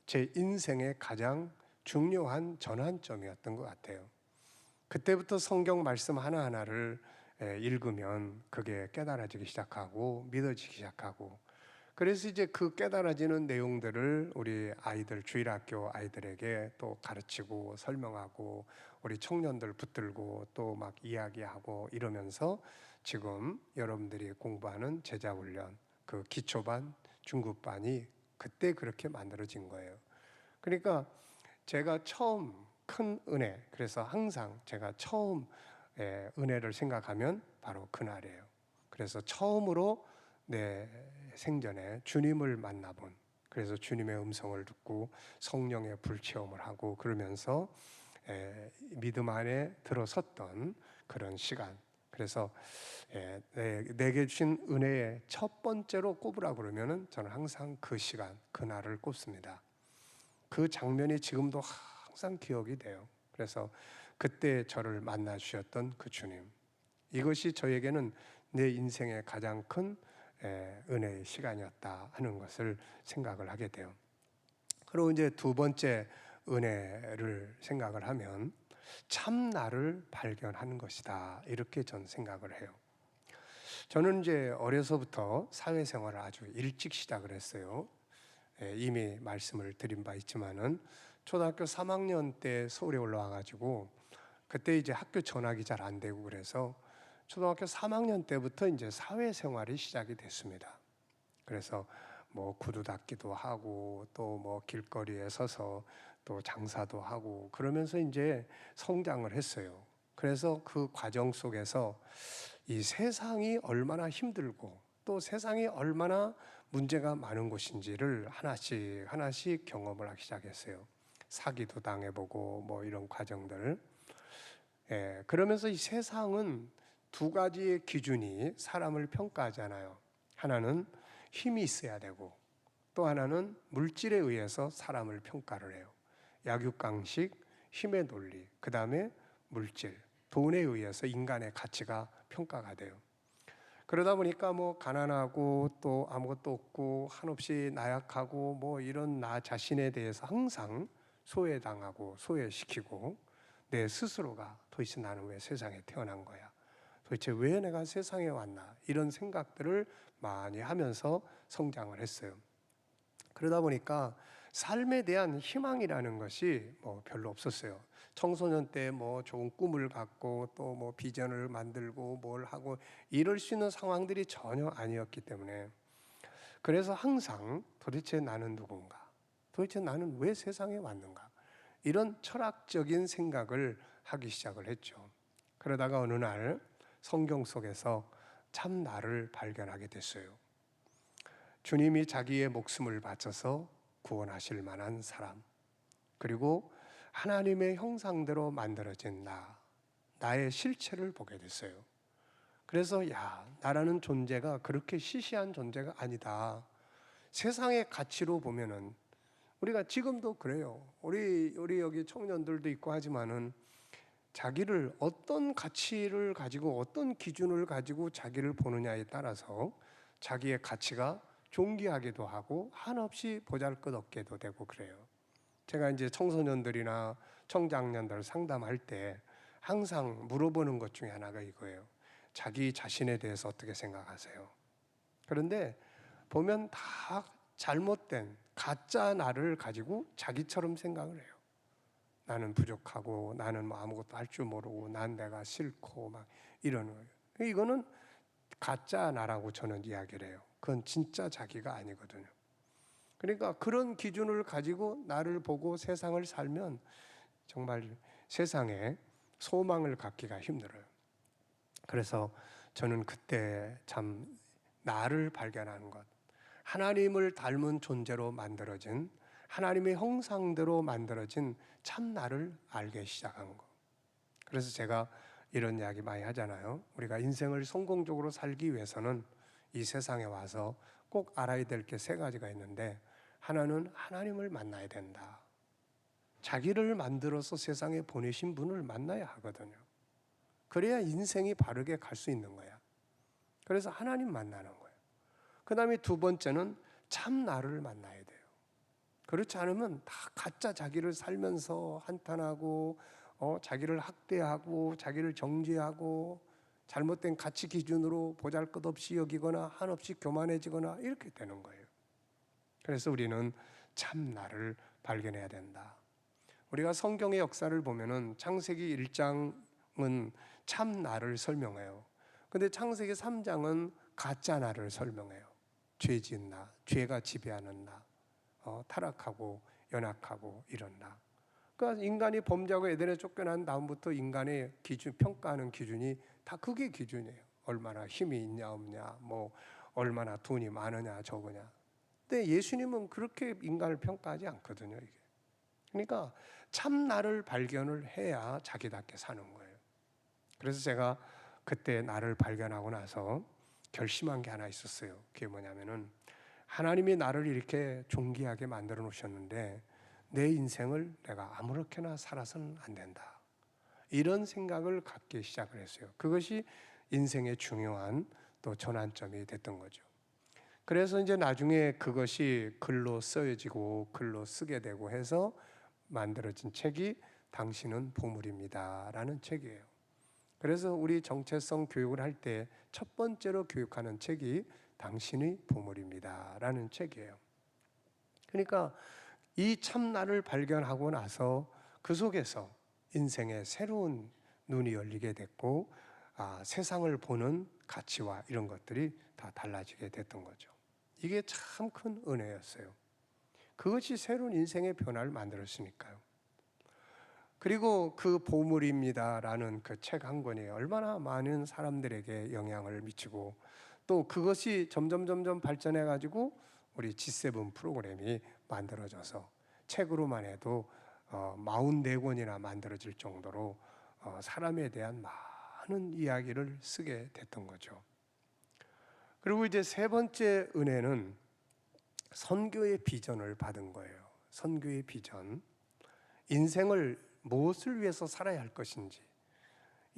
[SPEAKER 2] 제 인생의 가장 중요한 전환점이었던 것 같아요. 그때부터 성경 말씀 하나하나를 읽으면 그게 깨달아지기 시작하고 믿어지기 시작하고, 그래서 이제 그 깨달아지는 내용들을 우리 아이들, 주일학교 아이들에게 또 가르치고 설명하고, 우리 청년들 붙들고 또 막 이야기하고 이러면서 지금 여러분들이 공부하는 제자훈련, 그 기초반, 중급반이 그때 그렇게 만들어진 거예요. 그러니까 제가 처음 큰 은혜, 그래서 항상 제가 처음 은혜를 생각하면 바로 그날이에요. 그래서 처음으로 내 생전에 주님을 만나본, 그래서 주님의 음성을 듣고 성령의 불체험을 하고 그러면서 믿음 안에 들어섰던 그런 시간. 그래서 내게 주신 은혜의 첫 번째로 꼽으라 그러면은 저는 항상 그 시간, 그날을 꼽습니다. 그 장면이 지금도 항상 기억이 돼요. 그래서 그때 저를 만나 주셨던 그 주님, 이것이 저에게는 내 인생의 가장 큰 은혜의 시간이었다 하는 것을 생각을 하게 돼요. 그리고 이제 두 번째 은혜를 생각을 하면 참 나를 발견하는 것이다, 이렇게 전 생각을 해요. 저는 이제 어려서부터 사회생활을 아주 일찍 시작을 했어요. 이미 말씀을 드린 바 있지만은 초등학교 3학년 때 서울에 올라와 가지고 그때 이제 학교 전학이 잘 안 되고, 그래서 초등학교 3학년 때부터 이제 사회생활이 시작이 됐습니다. 그래서 뭐 구두 닦기도 하고 또 뭐 길거리에 서서 또 장사도 하고 그러면서 이제 성장을 했어요. 그래서 그 과정 속에서 이 세상이 얼마나 힘들고 또 세상이 얼마나 문제가 많은 곳인지를 하나씩 하나씩 경험을 하기 시작했어요. 사기도 당해보고 뭐 이런 과정들. 그러면서 이 세상은 두 가지의 기준이 사람을 평가하잖아요. 하나는 힘이 있어야 되고 또 하나는 물질에 의해서 사람을 평가를 해요. 약육강식, 힘의 논리, 그 다음에 물질, 돈에 의해서 인간의 가치가 평가가 돼요. 그러다 보니까 뭐 가난하고 또 아무것도 없고 한없이 나약하고 뭐 이런 나 자신에 대해서 항상 소외당하고 소외시키고 내 스스로가 도대체 나는 왜 세상에 태어난 거야? 도대체 왜 내가 세상에 왔나? 이런 생각들을 많이 하면서 성장을 했어요. 그러다 보니까 삶에 대한 희망이라는 것이 뭐 별로 없었어요. 청소년 때 뭐 좋은 꿈을 갖고 또 뭐 비전을 만들고 뭘 하고 이럴 수 있는 상황들이 전혀 아니었기 때문에, 그래서 항상 도대체 나는 누군가? 도대체 나는 왜 세상에 왔는가? 이런 철학적인 생각을 하기 시작을 했죠. 그러다가 어느 날 성경 속에서 참 나를 발견하게 됐어요. 주님이 자기의 목숨을 바쳐서 구원하실 만한 사람, 그리고 하나님의 형상대로 만들어진 나의 실체를 보게 됐어요. 그래서 나라는 존재가 그렇게 시시한 존재가 아니다. 세상의 가치로 보면은 우리가 지금도 그래요. 우리 여기 청년들도 있고 하지만은 자기를 어떤 가치를 가지고 어떤 기준을 가지고 자기를 보느냐에 따라서 자기의 가치가 존귀하기도 하고 한없이 보잘것없게도 되고 그래요. 제가 이제 청소년들이나 청장년들 상담할 때 항상 물어보는 것 중에 하나가 이거예요. 자기 자신에 대해서 어떻게 생각하세요? 그런데 보면 다 잘못된 가짜 나를 가지고 자기처럼 생각을 해요. 나는 부족하고 나는 뭐 아무것도 할 줄 모르고 난 내가 싫고 막 이러는 거예요. 이거는 가짜 나라고 저는 이야기를 해요. 그건 진짜 자기가 아니거든요. 그러니까 그런 기준을 가지고 나를 보고 세상을 살면 정말 세상에 소망을 갖기가 힘들어요. 그래서 저는 그때 참 나를 발견하는 것, 하나님을 닮은 존재로 만들어진, 하나님의 형상대로 만들어진 참 나를 알게 시작한 것. 그래서 제가 이런 이야기 많이 하잖아요. 우리가 인생을 성공적으로 살기 위해서는 이 세상에 와서 꼭 알아야 될 게 세 가지가 있는데, 하나는 하나님을 만나야 된다. 자기를 만들어서 세상에 보내신 분을 만나야 하거든요. 그래야 인생이 바르게 갈 수 있는 거야. 그래서 하나님 만나는 거예요. 그 다음에 두 번째는 참 나를 만나야 돼요. 그렇지 않으면 다 가짜 자기를 살면서 한탄하고 자기를 학대하고 자기를 정죄하고 잘못된 가치 기준으로 보잘것없이 여기거나 한없이 교만해지거나 이렇게 되는 거예요. 그래서 우리는 참 나를 발견해야 된다. 우리가 성경의 역사를 보면은 창세기 1장은 참 나를 설명해요. 근데 창세기 3장은 가짜 나를 설명해요. 죄 지은 나, 죄가 지배하는 나, 타락하고 연약하고 이런 나. 그러니까 인간이 범죄하고 에덴에 쫓겨난 다음부터 인간의 기준, 평가하는 기준이 다 그게 기준이에요. 얼마나 힘이 있냐 없냐, 뭐 얼마나 돈이 많으냐 적으냐. 근데 예수님은 그렇게 인간을 평가하지 않거든요. 이게. 그러니까 참 나를 발견을 해야 자기답게 사는 거예요. 그래서 제가 그때 나를 발견하고 나서 결심한 게 하나 있었어요. 그게 뭐냐면은 하나님이 나를 이렇게 존귀하게 만들어 놓으셨는데 내 인생을 내가 아무렇게나 살아서는 안 된다. 이런 생각을 갖기 시작을 했어요. 그것이 인생의 중요한 또 전환점이 됐던 거죠. 그래서 이제 나중에 그것이 글로 쓰여지고 글로 쓰게 되고 해서 만들어진 책이 당신은 보물입니다라는 책이에요. 그래서 우리 정체성 교육을 할 때 첫 번째로 교육하는 책이 당신의 보물입니다라는 책이에요. 그러니까 이 참나를 발견하고 나서 그 속에서 인생의 새로운 눈이 열리게 됐고 세상을 보는 가치와 이런 것들이 다 달라지게 됐던 거죠. 이게 참 큰 은혜였어요. 그것이 새로운 인생의 변화를 만들었으니까요. 그리고 그 보물입니다라는 그 책 한 권이 얼마나 많은 사람들에게 영향을 미치고 또 그것이 점점 발전해 가지고 우리 G7 프로그램이 만들어져서 책으로만 해도 44권이나 만들어질 정도로 사람에 대한 많은 이야기를 쓰게 됐던 거죠. 그리고 이제 세 번째 은혜는 선교의 비전을 받은 거예요. 선교의 비전. 인생을 무엇을 위해서 살아야 할 것인지,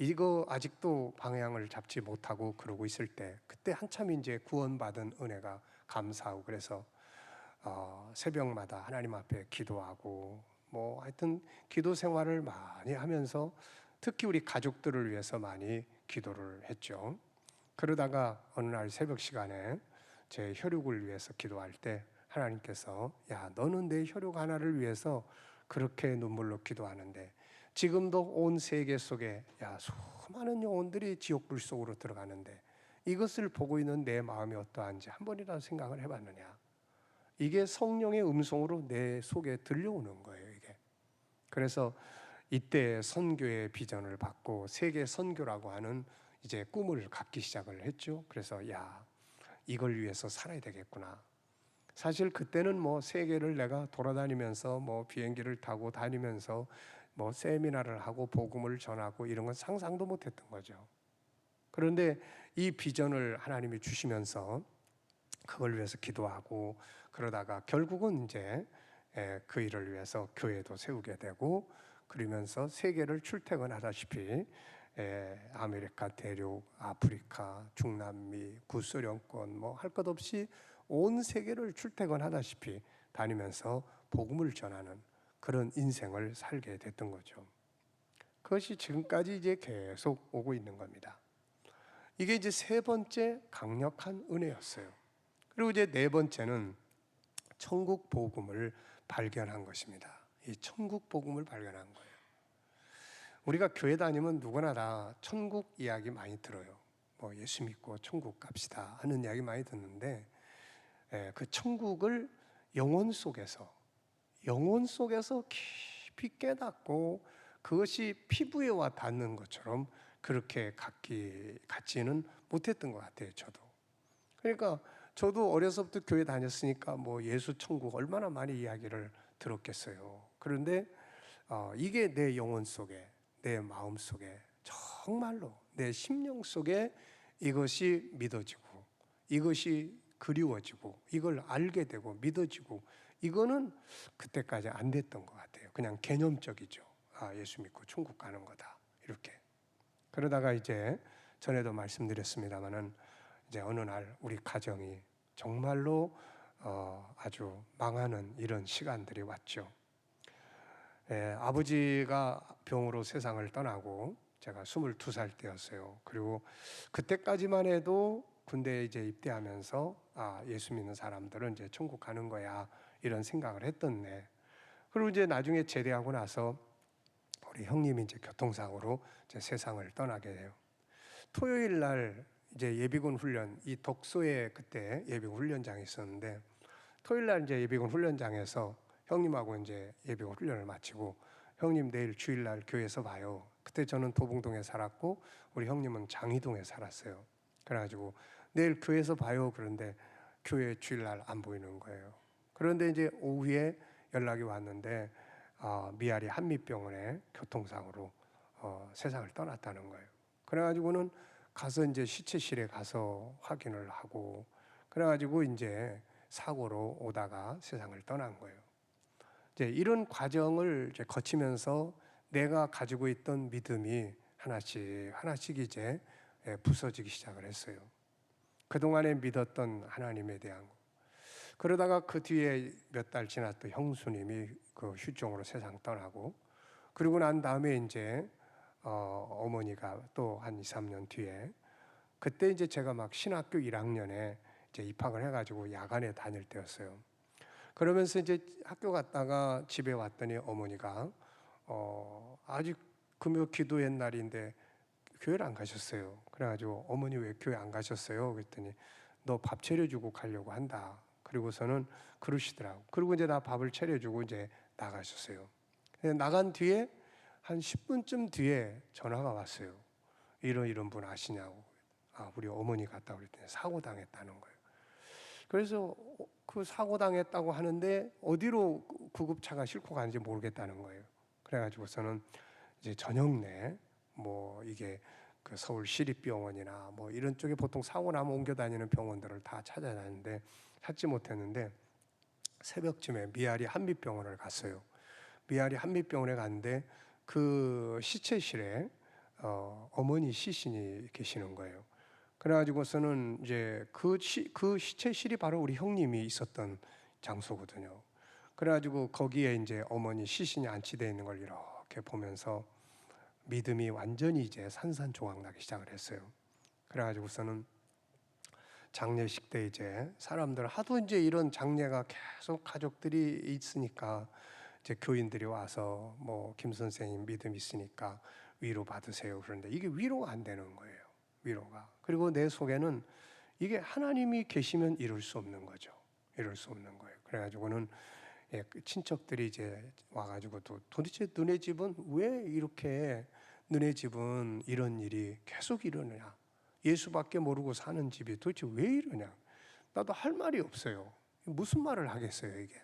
[SPEAKER 2] 이거 아직도 방향을 잡지 못하고 그러고 있을 때, 그때 한참 이제 구원받은 은혜가 감사하고, 그래서 새벽마다 하나님 앞에 기도하고 뭐 하여튼 기도 생활을 많이 하면서 특히 우리 가족들을 위해서 많이 기도를 했죠. 그러다가 어느 날 새벽 시간에 제 혈육을 위해서 기도할 때 하나님께서, 야, 너는 내 혈육 하나를 위해서 그렇게 눈물로 기도하는데 지금도 온 세계 속에 수많은 영혼들이 지옥불 속으로 들어가는데 이것을 보고 있는 내 마음이 어떠한지 한 번이라도 생각을 해봤느냐. 이게 성령의 음성으로 내 속에 들려오는 거예요, 이게. 그래서 이때 선교의 비전을 받고 세계 선교라고 하는 이제 꿈을 갖기 시작을 했죠. 그래서 이걸 위해서 살아야 되겠구나. 사실 그때는 뭐 세계를 내가 돌아다니면서 뭐 비행기를 타고 다니면서 뭐 세미나를 하고 복음을 전하고 이런 건 상상도 못했던 거죠. 그런데 이 비전을 하나님이 주시면서 그걸 위해서 기도하고 그러다가 결국은 이제 그 일을 위해서 교회도 세우게 되고, 그러면서 세계를 출퇴근하다시피 아메리카 대륙, 아프리카, 중남미, 구소련권 뭐 할 것 없이 온 세계를 출퇴근하다시피 다니면서 복음을 전하는 그런 인생을 살게 됐던 거죠. 그것이 지금까지 이제 계속 오고 있는 겁니다. 이게 이제 세 번째 강력한 은혜였어요. 그리고 이제 네 번째는 천국 복음을 발견한 것입니다. 이 천국 복음을 발견한 거예요. 우리가 교회 다니면 누구나 다 천국 이야기 많이 들어요. 뭐 예수 믿고 천국 갑시다 하는 이야기 많이 듣는데, 그 천국을 영혼 속에서 깊이 깨닫고 그것이 피부에 와 닿는 것처럼 그렇게 갖지는 못했던 것 같아요, 저도. 그러니까 저도 어려서부터 교회 다녔으니까 뭐 예수 천국 얼마나 많이 이야기를 들었겠어요. 그런데 이게 내 영혼 속에, 내 마음 속에, 정말로 내 심령 속에 이것이 믿어지고, 이것이 그리워지고, 이걸 알게 되고 믿어지고, 이거는 그때까지 안 됐던 것 같아요. 그냥 개념적이죠. 예수 믿고 천국 가는 거다, 이렇게. 그러다가 이제 전에도 말씀드렸습니다마는 이제 어느 날 우리 가정이 정말로 아주 망하는 이런 시간들이 왔죠. 아버지가 병으로 세상을 떠나고 제가 22살 때였어요. 그리고 그때까지만 해도 군대에 이제 입대하면서 예수 믿는 사람들은 이제 천국 가는 거야, 이런 생각을 했던데, 그리고 이제 나중에 제대하고 나서 우리 형님이 이제 교통사고로 이제 세상을 떠나게 돼요. 토요일 날 이제 예비군 훈련, 이 독소에 그때 예비군 훈련장이 있었는데, 토요일 날 이제 예비군 훈련장에서 형님하고 이제 예비군 훈련을 마치고, 형님 내일 주일날 교회에서 봐요. 그때 저는 도봉동에 살았고 우리 형님은 장희동에 살았어요. 그래가지고 내일 교회에서 봐요. 그런데 교회 주일날 안 보이는 거예요. 그런데 이제 오후에 연락이 왔는데 미아리 한미병원에 교통사고로 세상을 떠났다는 거예요. 그래가지고는 가서 이제 시체실에 가서 확인을 하고, 그래가지고 이제 사고로 오다가 세상을 떠난 거예요. 이제 이런 과정을 이제 거치면서 내가 가지고 있던 믿음이 하나씩 이제 부서지기 시작을 했어요. 그동안에 믿었던 하나님에 대한 거. 그러다가 그 뒤에 몇 달 지났던 형수님이 그 휴종으로 세상 떠나고, 그리고 난 다음에 이제 어머니가 또 한 2, 3년 뒤에, 그때 이제 제가 막 신학교 1학년에 이제 입학을 해가지고 야간에 다닐 때였어요. 그러면서 이제 학교 갔다가 집에 왔더니 어머니가 아직 금요 기도의 날인데 교회를 안 가셨어요. 그래가지고 어머니 왜 교회 안 가셨어요? 그랬더니 너 밥 차려주고 가려고 한다. 그리고서는 그러시더라고. 그리고 이제 나 밥을 차려주고 이제 나가셨어요. 나간 뒤에 한 10분쯤 뒤에 전화가 왔어요. 이런 분 아시냐고. 우리 어머니 갔다 그랬더니 사고 당했다는 거예요. 그래서 그 사고 당했다고 하는데 어디로 구급차가 싣고 가는지 모르겠다는 거예요. 그래가지고서는 이제 저녁 내 뭐 이게 그 서울 시립병원이나 뭐 이런 쪽에 보통 사고 나면 옮겨 다니는 병원들을 다 찾아다녔는데 찾지 못했는데, 새벽쯤에 미아리 한미병원을 갔어요. 미아리 한미병원에 갔는데 그 시체실에 어머니 시신이 계시는 거예요. 그래가지고서는 이제 그 시체실이 바로 우리 형님이 있었던 장소거든요. 그래가지고 거기에 이제 어머니 시신이 안치되어 있는 걸 이렇게 보면서 믿음이 완전히 이제 산산조각나기 시작을 했어요. 그래가지고서는 장례식 때 이제 사람들 하도 이제 이런 장례가 계속 가족들이 있으니까 이제 교인들이 와서 뭐 김 선생님 믿음 있으니까 위로 받으세요. 그런데 이게 위로가 안 되는 거예요. 위로가. 그리고 내 속에는 이게 하나님이 계시면 이룰 수 없는 거죠. 이룰 수 없는 거예요. 그래가지고는 그 친척들이 이제 와가지고 또 도대체 너네 집은 왜 이렇게 너네 집은 이런 일이 계속 일어나냐? 예수밖에 모르고 사는 집이 도대체 왜 이러냐? 나도 할 말이 없어요. 무슨 말을 하겠어요 이게?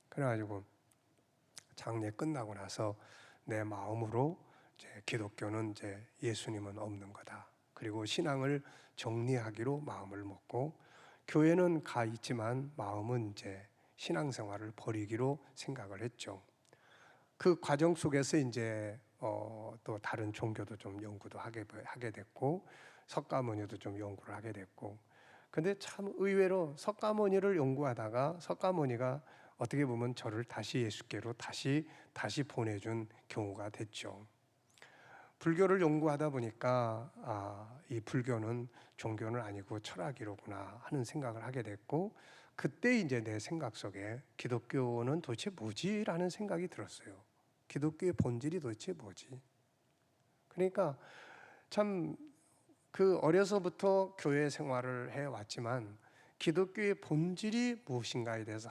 [SPEAKER 2] 그래가지고 장례 끝나고 나서 내 마음으로 이제 기독교는 이제 예수님은 없는 거다. 그리고 신앙을 정리하기로 마음을 먹고 교회는 가 있지만 마음은 이제 신앙생활을 버리기로 생각을 했죠. 그 과정 속에서 이제 또 다른 종교도 좀 연구도 하게 됐고 석가모니도 좀 연구를 하게 됐고 근데 참 의외로 석가모니를 연구하다가 석가모니가 어떻게 보면 저를 다시 예수께로 다시 보내준 경우가 됐죠. 불교를 연구하다 보니까 이 불교는 종교는 아니고 철학이로구나 하는 생각을 하게 됐고 그때 이제 내 생각 속에 기독교는 도대체 뭐지라는 생각이 들었어요. 기독교의 본질이 도대체 뭐지? 그러니까 참 그 어려서부터 교회 생활을 해왔지만 기독교의 본질이 무엇인가에 대해서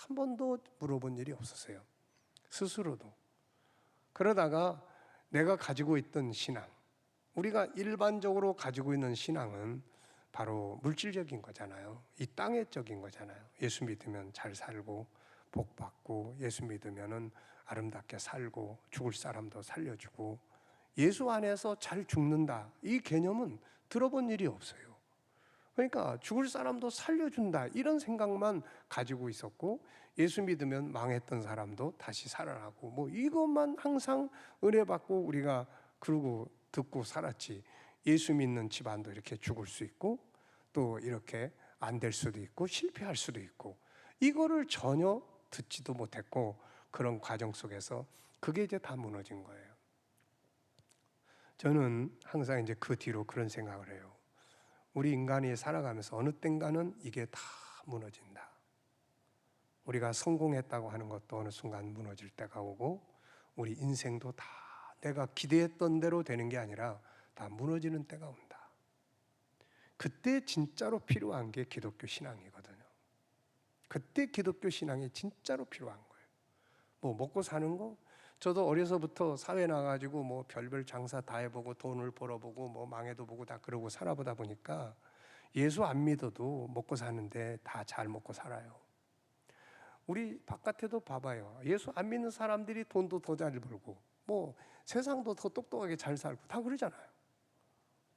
[SPEAKER 2] 한 번도 물어본 일이 없었어요. 스스로도. 그러다가 내가 가지고 있던 신앙, 우리가 일반적으로 가지고 있는 신앙은 바로 물질적인 거잖아요. 이 땅의적인 거잖아요. 예수 믿으면 잘 살고 복 받고 예수 믿으면은 아름답게 살고 죽을 사람도 살려주고 예수 안에서 잘 죽는다. 이 개념은 들어본 일이 없어요. 그러니까 죽을 사람도 살려준다. 이런 생각만 가지고 있었고 예수 믿으면 망했던 사람도 다시 살아나고 뭐 이것만 항상 은혜 받고 우리가 그러고 듣고 살았지. 예수 믿는 집안도 이렇게 죽을 수 있고 또 이렇게 안 될 수도 있고 실패할 수도 있고 이거를 전혀 듣지도 못했고 그런 과정 속에서 그게 이제 다 무너진 거예요. 저는 항상 이제 그 뒤로 그런 생각을 해요. 우리 인간이 살아가면서 어느 땐가는 이게 다 무너진다. 우리가 성공했다고 하는 것도 어느 순간 무너질 때가 오고 우리 인생도 다 내가 기대했던 대로 되는 게 아니라 다 무너지는 때가 온다. 그때 진짜로 필요한 게 기독교 신앙이거든요. 그때 기독교 신앙이 진짜로 필요한 거예요. 뭐 먹고 사는 거? 저도 어려서부터 사회 나가지고 뭐 별별 장사 다 해보고 돈을 벌어보고 뭐 망해도 보고 다 그러고 살아보다 보니까 예수 안 믿어도 먹고 사는데 다 잘 먹고 살아요. 우리 바깥에도 봐봐요. 예수 안 믿는 사람들이 돈도 더 잘 벌고 뭐 세상도 더 똑똑하게 잘 살고 다 그러잖아요.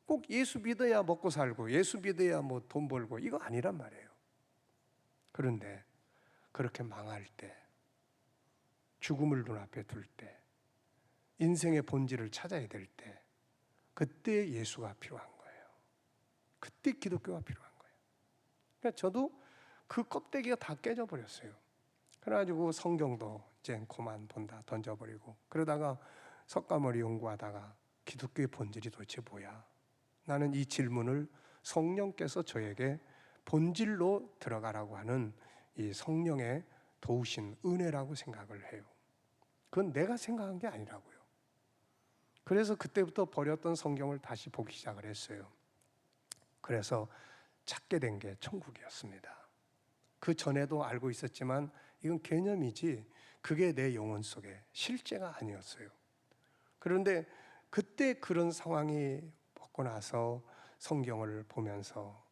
[SPEAKER 2] 꼭 예수 믿어야 먹고 살고 예수 믿어야 뭐 돈 벌고 이거 아니란 말이에요. 그런데 그렇게 망할 때 죽음을 눈앞에 둘 때 인생의 본질을 찾아야 될 때 그때 예수가 필요한 거예요. 그때 기독교가 필요한 거예요. 그러니까 저도 그 껍데기가 다 깨져버렸어요. 그래가지고 성경도 이제 그만 본다 던져버리고 그러다가 석가모니 연구하다가 기독교의 본질이 도대체 뭐야? 나는 이 질문을 성령께서 저에게 본질로 들어가라고 하는 이 성령의 도우신 은혜라고 생각을 해요. 그건 내가 생각한 게 아니라고요. 그래서 그때부터 버렸던 성경을 다시 보기 시작을 했어요. 그래서 찾게 된 게 천국이었습니다. 그 전에도 알고 있었지만 이건 개념이지 그게 내 영혼 속에 실제가 아니었어요. 그런데 그때 그런 상황이 먹고 나서 성경을 보면서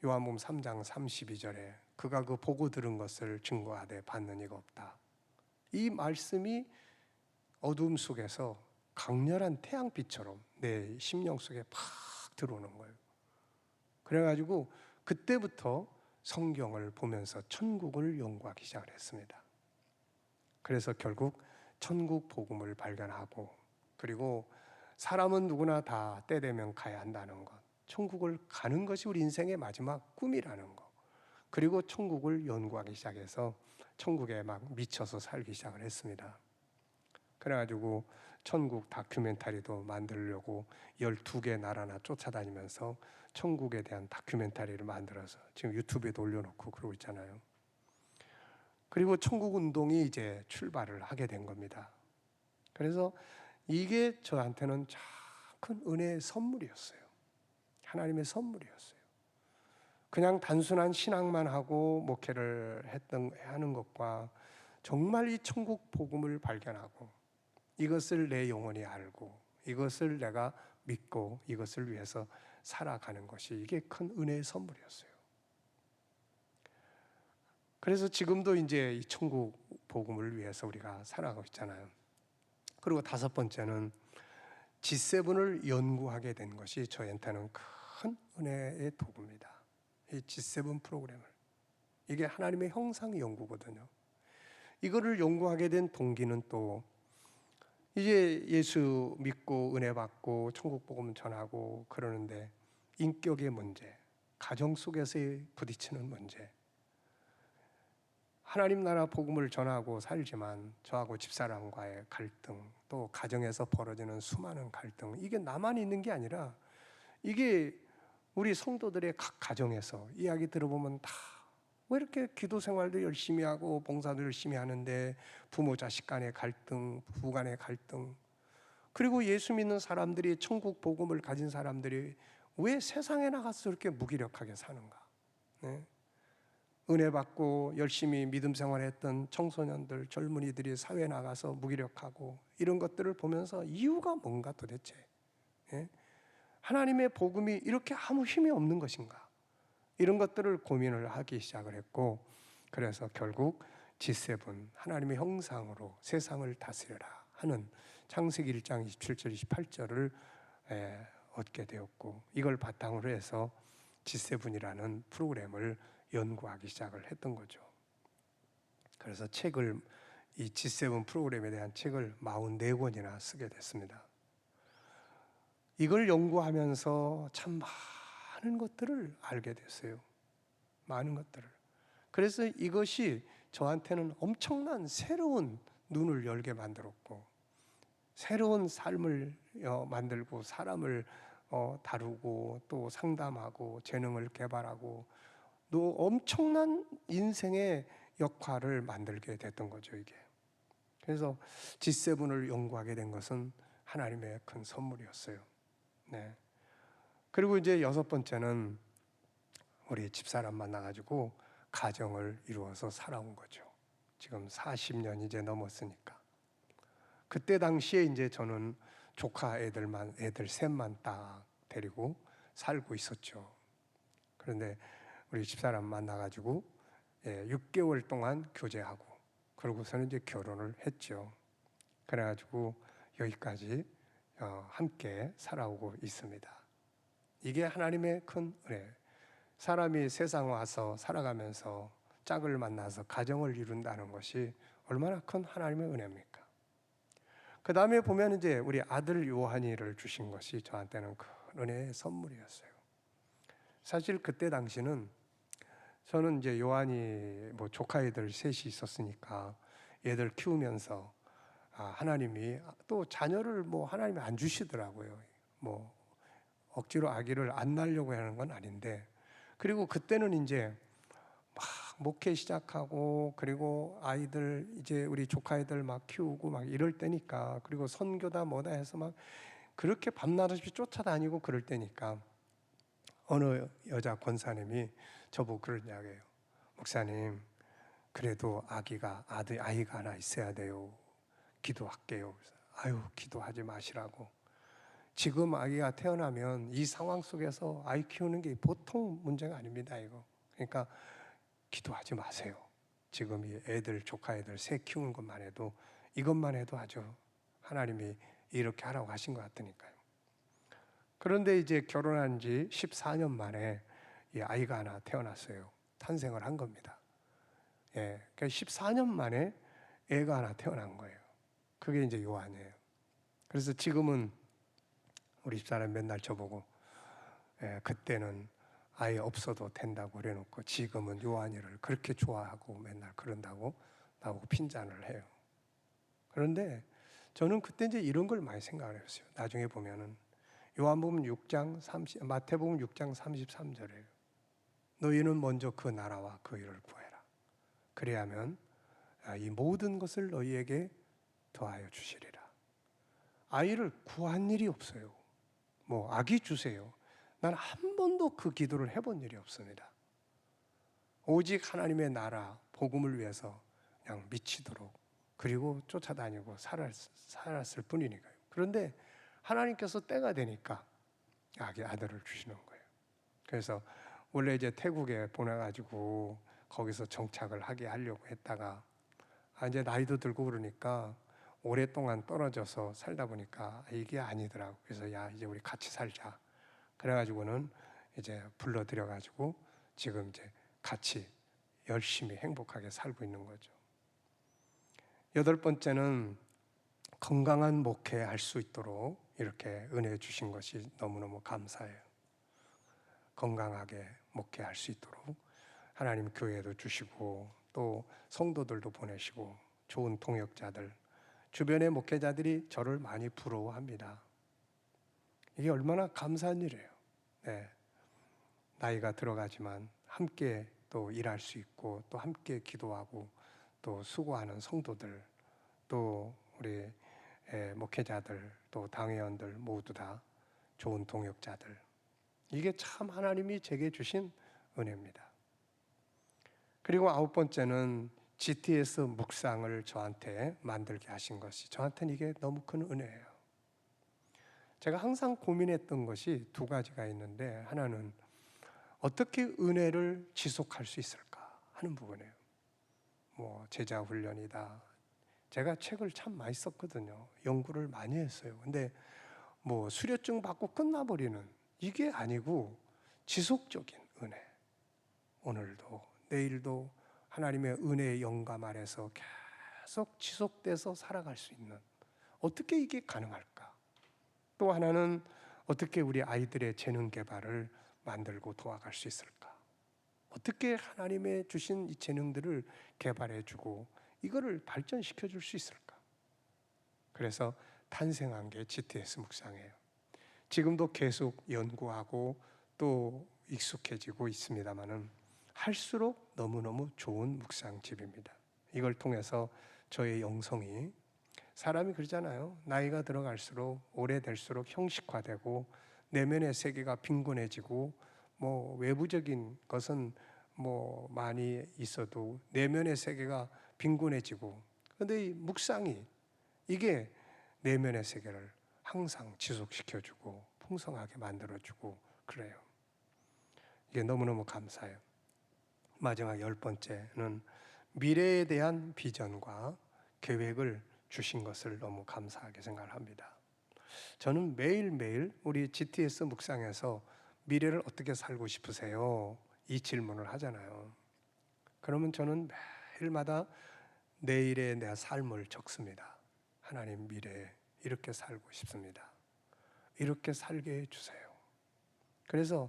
[SPEAKER 2] 요한복음 3장 32절에 그가 그 보고 들은 것을 증거하되 받는 이가 없다. 이 말씀이 어둠 속에서 강렬한 태양빛처럼 내 심령 속에 팍 들어오는 거예요. 그래가지고 그때부터 성경을 보면서 천국을 연구하기 시작을 했습니다. 그래서 결국 천국 복음을 발견하고 그리고 사람은 누구나 다 때 되면 가야 한다는 것, 천국을 가는 것이 우리 인생의 마지막 꿈이라는 것, 그리고 천국을 연구하기 시작해서 천국에 막 미쳐서 살기 시작을 했습니다. 그래가지고 천국 다큐멘터리도 만들려고 12개 나라나 쫓아다니면서 천국에 대한 다큐멘터리를 만들어서 지금 유튜브에도 올려놓고 그러고 있잖아요. 그리고 천국 운동이 이제 출발을 하게 된 겁니다. 그래서 이게 저한테는 큰 은혜의 선물이었어요. 하나님의 선물이었어요. 그냥 단순한 신앙만 하고 목회를 하는 것과 정말 이 천국 복음을 발견하고 이것을 내 영혼이 알고 이것을 내가 믿고 이것을 위해서 살아가는 것이 이게 큰 은혜의 선물이었어요. 그래서 지금도 이제 이 천국 복음을 위해서 우리가 살아가고 있잖아요. 그리고 다섯 번째는 G7을 연구하게 된 것이 저한테는 큰 은혜의 도구입니다. 이 G7 프로그램을, 이게 하나님의 형상 연구거든요. 이거를 연구하게 된 동기는 또 이제 예수 믿고 은혜 받고 천국 복음 전하고 그러는데 인격의 문제, 가정 속에서의 부딪히는 문제, 하나님 나라 복음을 전하고 살지만 저하고 집사람과의 갈등, 또 가정에서 벌어지는 수많은 갈등, 이게 나만 있는 게 아니라 이게 우리 성도들의 각 가정에서 이야기 들어보면 다 왜 이렇게 기도 생활도 열심히 하고 봉사도 열심히 하는데 부모 자식 간의 갈등, 부부 간의 갈등, 그리고 예수 믿는 사람들이 천국 복음을 가진 사람들이 왜 세상에 나가서 이렇게 무기력하게 사는가? 네? 은혜 받고 열심히 믿음 생활했던 청소년들, 젊은이들이 사회에 나가서 무기력하고 이런 것들을 보면서 이유가 뭔가 도대체? 예? 하나님의 복음이 이렇게 아무 힘이 없는 것인가? 이런 것들을 고민을 하기 시작을 했고, 그래서 결국 G7, 하나님의 형상으로 세상을 다스려라 하는 창세기 1장 27절 28절을 얻게 되었고, 이걸 바탕으로 해서 G7이라는 프로그램을 연구하기 시작을 했던 거죠. 그래서 책을, 이 G7 프로그램에 대한 책을 44권이나 쓰게 됐습니다. 이걸 연구하면서 참 많은 것들을 알게 됐어요. 많은 것들을. 그래서 이것이 저한테는 엄청난 새로운 눈을 열게 만들었고, 새로운 삶을 만들고 사람을 다루고 또 상담하고 재능을 개발하고 또 엄청난 인생의 역할을 만들게 됐던 거죠, 이게. 그래서 G7을 연구하게 된 것은 하나님의 큰 선물이었어요. 네. 그리고 이제 여섯 번째는 우리 집사람 만나가지고 가정을 이루어서 살아온 거죠. 지금 40년 이제 넘었으니까. 그때 당시에 이제 저는 조카 애들 셋만 딱 데리고 살고 있었죠. 그런데 우리 집사람 만나가지고 6개월 동안 교제하고 그러고서는 이제 결혼을 했죠. 그래가지고 여기까지 함께 살아오고 있습니다. 이게 하나님의 큰 은혜. 사람이 세상 와서 살아가면서 짝을 만나서 가정을 이룬다는 것이 얼마나 큰 하나님의 은혜입니까? 그 다음에 보면 이제 우리 아들 요한이를 주신 것이 저한테는 큰 은혜의 선물이었어요. 사실 그때 당시는 저는 이제 요한이 뭐 조카 애들 셋이 있었으니까 얘들 키우면서 하나님이 또 자녀를 뭐 하나님이 안 주시더라고요. 뭐 억지로 아기를 안 낳으려고 하는 건 아닌데, 그리고 그때는 이제 막 목회 시작하고 그리고 아이들 이제 우리 조카 애들 막 키우고 막 이럴 때니까, 그리고 선교다 뭐다 해서 막 그렇게 밤낮없이 쫓아다니고 그럴 때니까 어느 여자 권사님이 저보고 그런 이야기예요. 목사님, 그래도 아이가 하나 있어야 돼요. 기도할게요. 아유, 기도하지 마시라고. 지금 아기가 태어나면 이 상황 속에서 아이 키우는 게 보통 문제가 아닙니다, 이거. 그러니까 기도하지 마세요. 지금 이 애들, 조카 애들 셋 키우는 것만 해도, 이것만 해도 아주 하나님이 이렇게 하라고 하신 것 같으니까요. 그런데 이제 결혼한 지 14년 만에 이 아이가 하나 태어났어요. 탄생을 한 겁니다. 그러니까 14년 만에 애가 하나 태어난 거예요. 그게 이제 요한이에요. 그래서 지금은 우리 집사람 맨날 저보고 그때는 아예 없어도 된다고 그래놓고 지금은 요한이를 그렇게 좋아하고 맨날 그런다고 나보고 핀잔을 해요. 그런데 저는 그때 이제 이런 걸 많이 생각을 했어요. 나중에 보면은 요한복음 6장 30, 마태복음 6장 33절에요. 너희는 먼저 그 나라와 그 일을 구해라. 그래야면 이 모든 것을 너희에게 더하여 주시리라. 아이를 구한 일이 없어요. 뭐 아기 주세요. 난 한 번도 그 기도를 해본 일이 없습니다. 오직 하나님의 나라 복음을 위해서 그냥 미치도록 그리고 쫓아다니고 살았을 뿐이니까요. 그런데 하나님께서 때가 되니까 아들을 주시는 거예요. 그래서 원래 이제 태국에 보내가지고 거기서 정착을 하게 하려고 했다가 이제 나이도 들고 그러니까 오랫동안 떨어져서 살다 보니까 이게 아니더라고. 그래서 야 이제 우리 같이 살자. 그래가지고는 이제 불러들여가지고 지금 이제 같이 열심히 행복하게 살고 있는 거죠. 8번째는 건강한 목회할 수 있도록 이렇게 은혜 주신 것이 너무너무 감사해요. 건강하게 목회할 수 있도록 하나님 교회도 주시고 또 성도들도 보내시고 좋은 동역자들, 주변의 목회자들이 저를 많이 부러워합니다. 이게 얼마나 감사한 일이에요. 네. 나이가 들어가지만 함께 또 일할 수 있고 또 함께 기도하고 또 수고하는 성도들 또 우리 목회자들 또 당회원들 모두 다 좋은 동역자들, 이게 참 하나님이 제게 주신 은혜입니다. 그리고 9번째는 GTS 묵상을 저한테 만들게 하신 것이 저한테는 이게 너무 큰 은혜예요. 제가 항상 고민했던 것이 두 가지가 있는데 하나는 어떻게 은혜를 지속할 수 있을까 하는 부분이에요. 뭐 제자 훈련이다. 제가 책을 참 많이 썼거든요. 연구를 많이 했어요. 근데 뭐 수료증 받고 끝나버리는 이게 아니고 지속적인 은혜. 오늘도 내일도 하나님의 은혜의 영감 아래서 계속 지속돼서 살아갈 수 있는, 어떻게 이게 가능할까? 또 하나는 어떻게 우리 아이들의 재능 개발을 만들고 도와갈 수 있을까? 어떻게 하나님의 주신 이 재능들을 개발해주고 이거를 발전시켜 줄 수 있을까? 그래서 탄생한 게 GTS 묵상이에요. 지금도 계속 연구하고 또 익숙해지고 있습니다만은 할수록 너무너무 좋은 묵상집입니다. 이걸 통해서 저의 영성이, 사람이 그러잖아요. 나이가 들어갈수록 오래될수록 형식화되고 내면의 세계가 빈곤해지고 뭐 외부적인 것은 뭐 많이 있어도 내면의 세계가 빈곤해지고, 그런데 이 묵상이 이게 내면의 세계를 항상 지속시켜주고 풍성하게 만들어주고 그래요. 이게 너무너무 감사해요. 마지막 10번째는 미래에 대한 비전과 계획을 주신 것을 너무 감사하게 생각합니다. 저는 매일매일 우리 GTS 묵상에서 미래를 어떻게 살고 싶으세요? 이 질문을 하잖아요. 그러면 저는 매일마다 내일의 내 삶을 적습니다. 하나님, 미래에 이렇게 살고 싶습니다. 이렇게 살게 해주세요. 그래서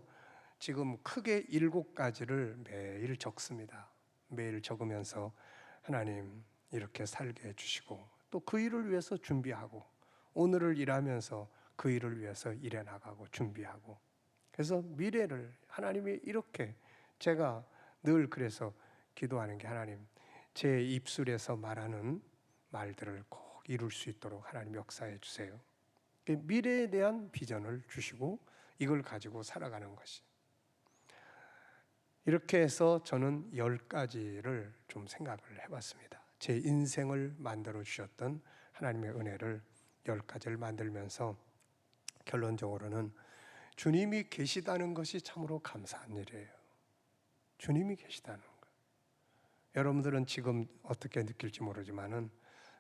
[SPEAKER 2] 지금 크게 7가지를 매일 적습니다. 매일 적으면서 하나님 이렇게 살게 해주시고 또 그 일을 위해서 준비하고 오늘을 일하면서 그 일을 위해서 일해 나가고 준비하고, 그래서 미래를 하나님이 이렇게, 제가 늘 그래서 기도하는 게 하나님 제 입술에서 말하는 말들을 꼭 이룰 수 있도록 하나님 역사해 주세요. 미래에 대한 비전을 주시고 이걸 가지고 살아가는 것이, 이렇게 해서 저는 10가지를 좀 생각을 해봤습니다. 제 인생을 만들어 주셨던 하나님의 은혜를 10가지를 만들면서 결론적으로는 주님이 계시다는 것이 참으로 감사한 일이에요. 주님이 계시다는 것. 여러분들은 지금 어떻게 느낄지 모르지만은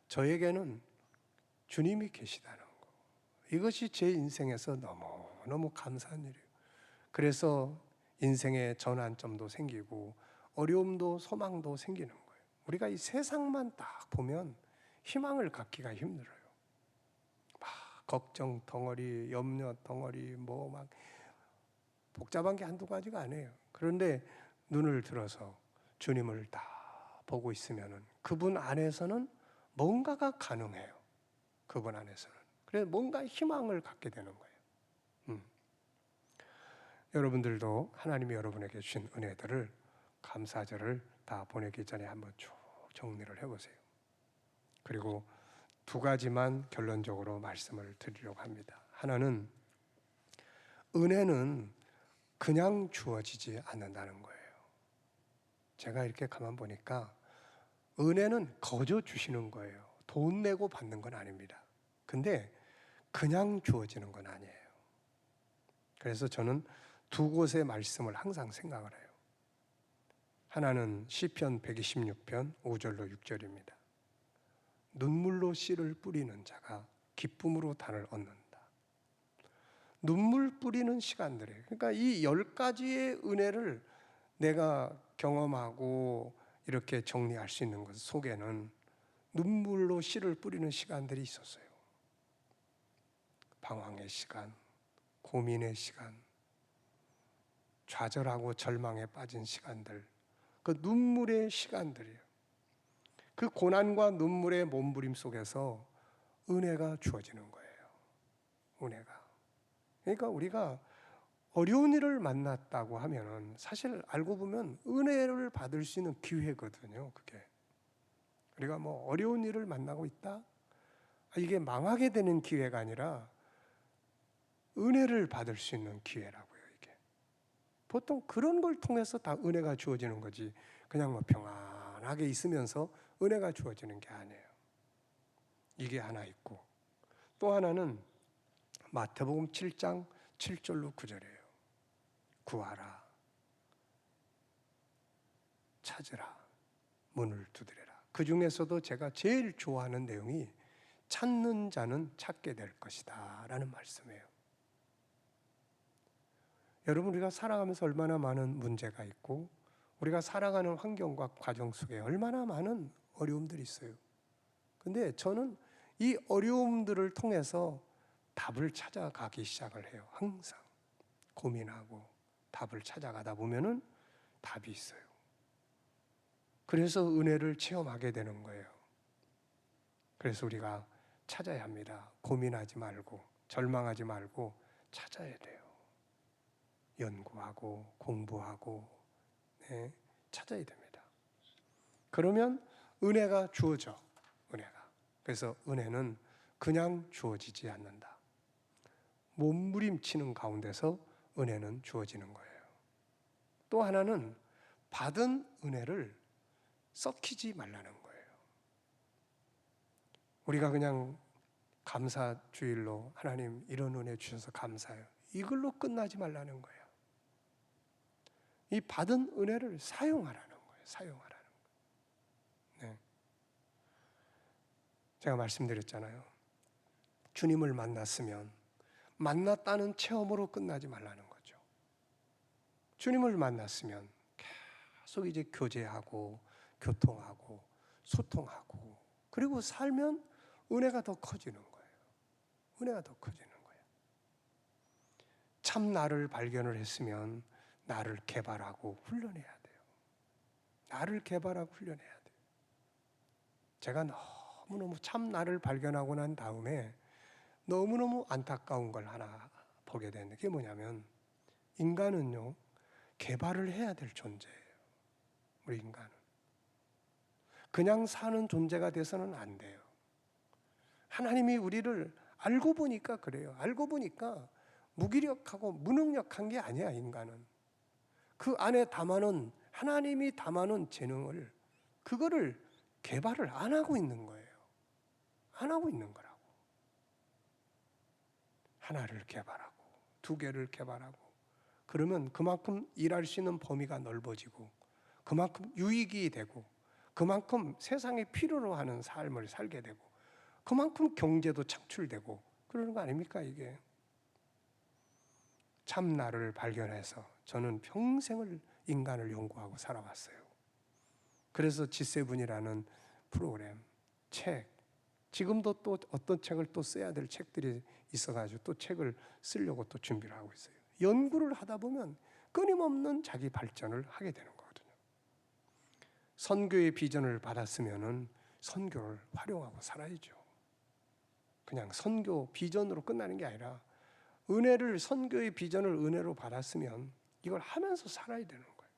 [SPEAKER 2] 저에게는 주님이 계시다는 것, 이것이 제 인생에서 너무너무 감사한 일이에요. 그래서 인생의 전환점도 생기고 어려움도 소망도 생기는 거예요. 우리가 이 세상만 딱 보면 희망을 갖기가 힘들어요. 막 걱정 덩어리, 염려 덩어리, 뭐 막 복잡한 게 한두 가지가 아니에요. 그런데 눈을 들어서 주님을 다 보고 있으면은 그분 안에서는 뭔가가 가능해요. 그분 안에서는. 그래서 뭔가 희망을 갖게 되는 거예요. 여러분들도 하나님이 여러분에게 주신 은혜들을 감사절을 다 보내기 전에 한번 쭉 정리를 해보세요. 그리고 두 가지만 결론적으로 말씀을 드리려고 합니다. 하나는 은혜는 그냥 주어지지 않는다는 거예요. 제가 이렇게 가만 보니까 은혜는 거저 주시는 거예요. 돈 내고 받는 건 아닙니다. 근데 그냥 주어지는 건 아니에요. 그래서 저는 두 곳의 말씀을 항상 생각을 해요. 하나는 시편 126편 5절로 6절입니다. 눈물로 씨를 뿌리는 자가 기쁨으로 단을 얻는다. 눈물 뿌리는 시간들이에요. 그러니까 이 10가지의 은혜를 내가 경험하고 이렇게 정리할 수 있는 것 속에는 눈물로 씨를 뿌리는 시간들이 있었어요. 방황의 시간, 고민의 시간, 좌절하고 절망에 빠진 시간들, 그 눈물의 시간들이에요. 그 고난과 눈물의 몸부림 속에서 은혜가 주어지는 거예요. 은혜가. 그러니까 우리가 어려운 일을 만났다고 하면은 사실 알고 보면 은혜를 받을 수 있는 기회거든요. 그게. 우리가 뭐 어려운 일을 만나고 있다? 이게 망하게 되는 기회가 아니라 은혜를 받을 수 있는 기회라고요. 이게. 보통 그런 걸 통해서 다 은혜가 주어지는 거지. 그냥 뭐 평안하게 있으면서 은혜가 주어지는 게 아니에요. 이게 하나 있고 또 하나는 마태복음 7장 7절로 9절이에요. 구하라, 찾으라, 문을 두드려라. 그 중에서도 제가 제일 좋아하는 내용이 찾는 자는 찾게 될 것이다 라는 말씀이에요. 여러분, 우리가 살아가면서 얼마나 많은 문제가 있고 우리가 살아가는 환경과 과정 속에 얼마나 많은 어려움들이 있어요. 근데 저는 이 어려움들을 통해서 답을 찾아가기 시작을 해요. 항상 고민하고 답을 찾아가다 보면은 답이 있어요. 그래서 은혜를 체험하게 되는 거예요. 그래서 우리가 찾아야 합니다. 고민하지 말고 절망하지 말고 찾아야 돼요. 연구하고 공부하고 찾아야 됩니다. 그러면 은혜가 주어져. 은혜가. 그래서 은혜는 그냥 주어지지 않는다. 몸부림치는 가운데서 은혜는 주어지는 거예요. 또 하나는 받은 은혜를 썩히지 말라는 거예요. 우리가 그냥 감사 주일로 하나님 이런 은혜 주셔서 감사해요. 이걸로 끝나지 말라는 거예요. 이 받은 은혜를 사용하라는 거예요. 사용하라는 거예요. 네. 제가 말씀드렸잖아요. 주님을 만났으면 만났다는 체험으로 끝나지 말라는 거죠. 주님을 만났으면 계속 이제 교제하고 교통하고 소통하고 그리고 살면 은혜가 더 커지는 거예요. 은혜가 더 커지는 거예요. 참 나를 발견을 했으면 나를 개발하고 훈련해야 돼요. 나를 개발하고 훈련해야 돼요. 제가 너무너무 참 나를 발견하고 난 다음에 너무너무 안타까운 걸 하나 보게 되는데 그게 뭐냐면 인간은요 개발을 해야 될 존재예요. 우리 인간은 그냥 사는 존재가 돼서는 안 돼요. 하나님이 우리를 알고 보니까 그래요. 알고 보니까 무기력하고 무능력한 게 아니야. 인간은 그 안에 담아놓은 하나님이 담아놓은 재능을 그거를 개발을 안 하고 있는 거예요. 안 하고 있는 거라고. 하나를 개발하고 두 개를 개발하고 그러면 그만큼 일할 수 있는 범위가 넓어지고 그만큼 유익이 되고 그만큼 세상에 필요로 하는 삶을 살게 되고 그만큼 경제도 창출되고 그러는 거 아닙니까 이게. 참 나를 발견해서 저는 평생을 인간을 연구하고 살아왔어요. 그래서 G7이라는 프로그램, 책, 지금도 또 어떤 책을 또 써야 될 책들이 있어가지고 또 책을 쓰려고 또 준비를 하고 있어요. 연구를 하다 보면 끊임없는 자기 발전을 하게 되는 거거든요. 선교의 비전을 받았으면은 선교를 활용하고 살아야죠. 그냥 선교 비전으로 끝나는 게 아니라 은혜를, 선교의 비전을 은혜로 받았으면 이걸 하면서 살아야 되는 거예요.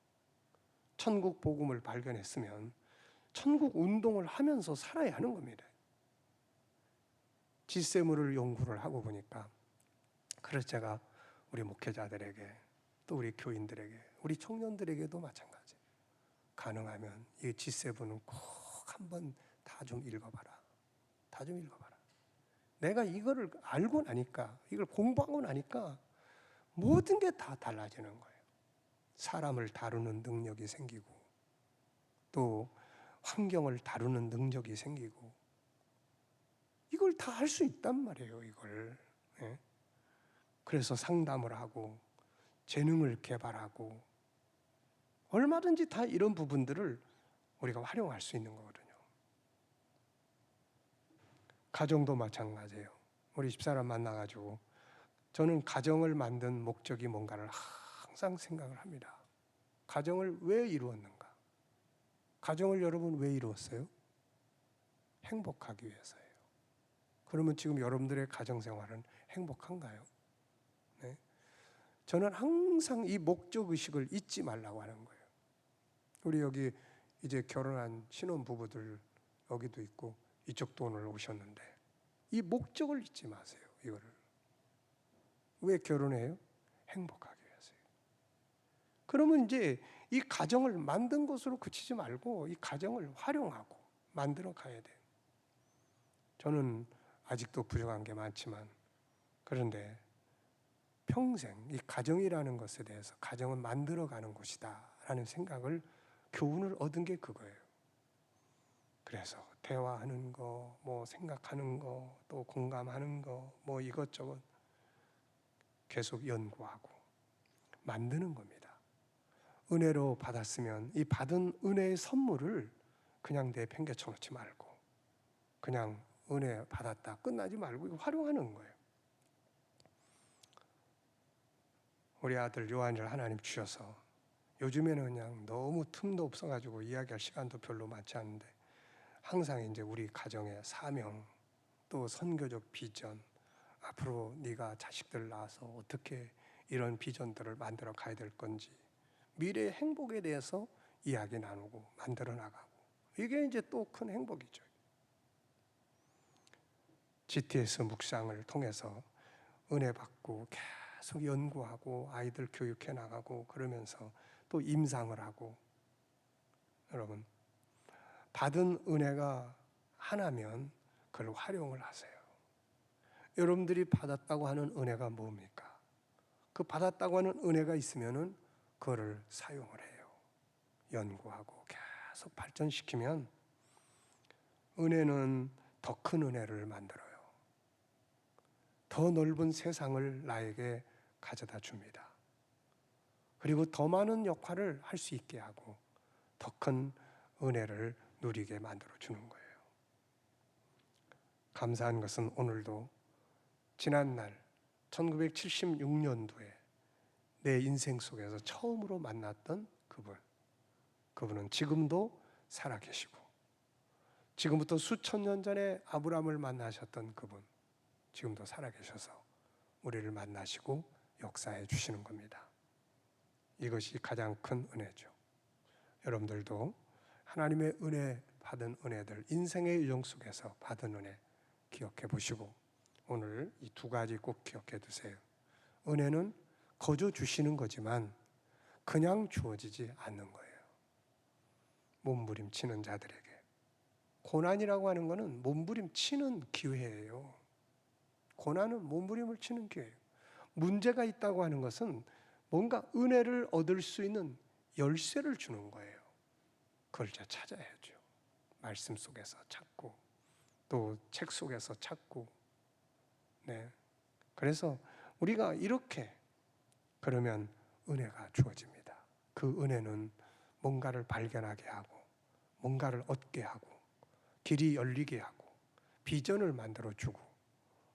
[SPEAKER 2] 천국 복음을 발견했으면 천국 운동을 하면서 살아야 하는 겁니다. 지세물을 연구를 하고 보니까, 그래서 제가 우리 목회자들에게, 또 우리 교인들에게, 우리 청년들에게도 마찬가지예요. 가능하면 이 지세부는 꼭 한번 다 좀 읽어봐라. 다 좀 읽어봐라. 내가 이거를 알고 나니까, 이걸 공부하고 나니까 모든 게 다 달라지는 거예요. 사람을 다루는 능력이 생기고, 또 환경을 다루는 능력이 생기고, 이걸 다 할 수 있단 말이에요, 이걸. 예? 그래서 상담을 하고, 재능을 개발하고, 얼마든지 다 이런 부분들을 우리가 활용할 수 있는 거거든요. 가정도 마찬가지예요. 우리 집사람 만나가지고 저는 가정을 만든 목적이 뭔가를 항상 생각을 합니다. 가정을 왜 이루었는가? 가정을 여러분 왜 이루었어요? 행복하기 위해서예요. 그러면 지금 여러분들의 가정생활은 행복한가요? 네? 저는 항상 이 목적의식을 잊지 말라고 하는 거예요. 우리 여기 이제 결혼한 신혼부부들 여기도 있고 이쪽도 오늘 오셨는데, 이 목적을 잊지 마세요. 이거를 왜 결혼해요? 행복하기 위해서요. 그러면 이제 이 가정을 만든 것으로 그치지 말고 이 가정을 활용하고 만들어 가야 돼요. 저는 아직도 부족한 게 많지만, 그런데 평생 이 가정이라는 것에 대해서 가정을 만들어 가는 곳이다 라는 생각을, 교훈을 얻은 게 그거예요. 그래서 대화하는 거, 뭐 생각하는 거, 또 공감하는 거, 뭐 이것저것 계속 연구하고 만드는 겁니다. 은혜로 받았으면 이 받은 은혜의 선물을 그냥 내팽개쳐 놓지 말고, 그냥 은혜 받았다 끝나지 말고 이거 활용하는 거예요. 우리 아들 요한이를 하나님 주셔서 요즘에는 그냥 너무 틈도 없어가지고 이야기할 시간도 별로 많지 않은데, 항상 이제 우리 가정의 사명, 또 선교적 비전, 앞으로 네가 자식들 낳아서 어떻게 이런 비전들을 만들어 가야 될 건지, 미래의 행복에 대해서 이야기 나누고 만들어 나가고, 이게 이제 또 큰 행복이죠. GTS 묵상을 통해서 은혜 받고 계속 연구하고 아이들 교육해 나가고, 그러면서 또 임상을 하고, 여러분 받은 은혜가 하나면 그걸 활용을 하세요. 여러분들이 받았다고 하는 은혜가 뭡니까? 그 받았다고 하는 은혜가 있으면은 그거를 사용을 해요. 연구하고 계속 발전시키면 은혜는 더 큰 은혜를 만들어요. 더 넓은 세상을 나에게 가져다 줍니다. 그리고 더 많은 역할을 할 수 있게 하고 더 큰 은혜를 누리게 만들어 주는 거예요. 감사한 것은 오늘도 지난날 1976년도에 내 인생 속에서 처음으로 만났던 그분은 지금도 살아계시고, 지금부터 수천 년 전에 아브라함을 만나셨던 그분, 지금도 살아계셔서 우리를 만나시고 역사해 주시는 겁니다. 이것이 가장 큰 은혜죠. 여러분들도 하나님의 은혜 받은 은혜들, 인생의 유정 속에서 받은 은혜 기억해 보시고, 오늘 이 두 가지 꼭 기억해 두세요. 은혜는 거저 주시는 거지만 그냥 주어지지 않는 거예요. 몸부림치는 자들에게. 고난이라고 하는 것은 몸부림치는 기회예요. 고난은 몸부림을 치는 기회예요. 문제가 있다고 하는 것은 뭔가 은혜를 얻을 수 있는 열쇠를 주는 거예요. 그걸 이제 찾아야죠. 말씀 속에서 찾고, 또 책 속에서 찾고. 네. 그래서 우리가 이렇게 그러면 은혜가 주어집니다. 그 은혜는 뭔가를 발견하게 하고, 뭔가를 얻게 하고, 길이 열리게 하고, 비전을 만들어 주고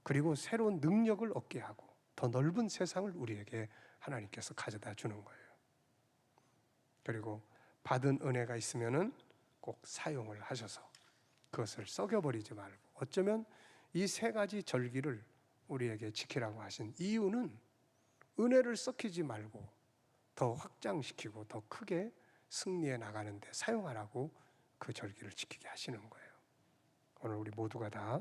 [SPEAKER 2] 그리고 새로운 능력을 얻게 하고 더 넓은 세상을 우리에게 하나님께서 가져다 주는 거예요. 그리고 받은 은혜가 있으면은 꼭 사용을 하셔서 그것을 썩여버리지 말고, 어쩌면 이 세 가지 절기를 우리에게 지키라고 하신 이유는 은혜를 썩히지 말고 더 확장시키고 더 크게 승리해 나가는데 사용하라고 그 절기를 지키게 하시는 거예요. 오늘 우리 모두가 다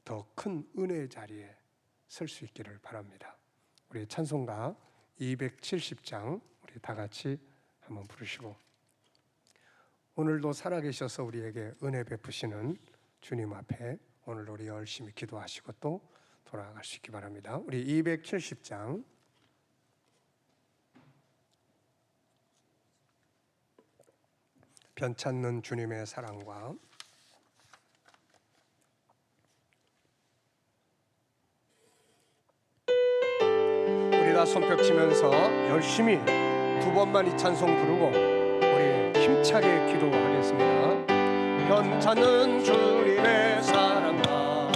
[SPEAKER 2] 더 큰 은혜의 자리에 설 수 있기를 바랍니다. 우리 찬송가 270장 우리 다 같이 한번 부르시고, 오늘도 살아계셔서 우리에게 은혜 베푸시는 주님 앞에 오늘 우리 열심히 기도하시고 또 돌아갈 수 있기 바랍니다. 우리 270장 변찮는 주님의 사랑과 우리 다 손뼉 치면서 열심히 두 번만 이 찬송 부르고 우리 힘차게 기도하겠습니다. 변찮는 주님의 사랑과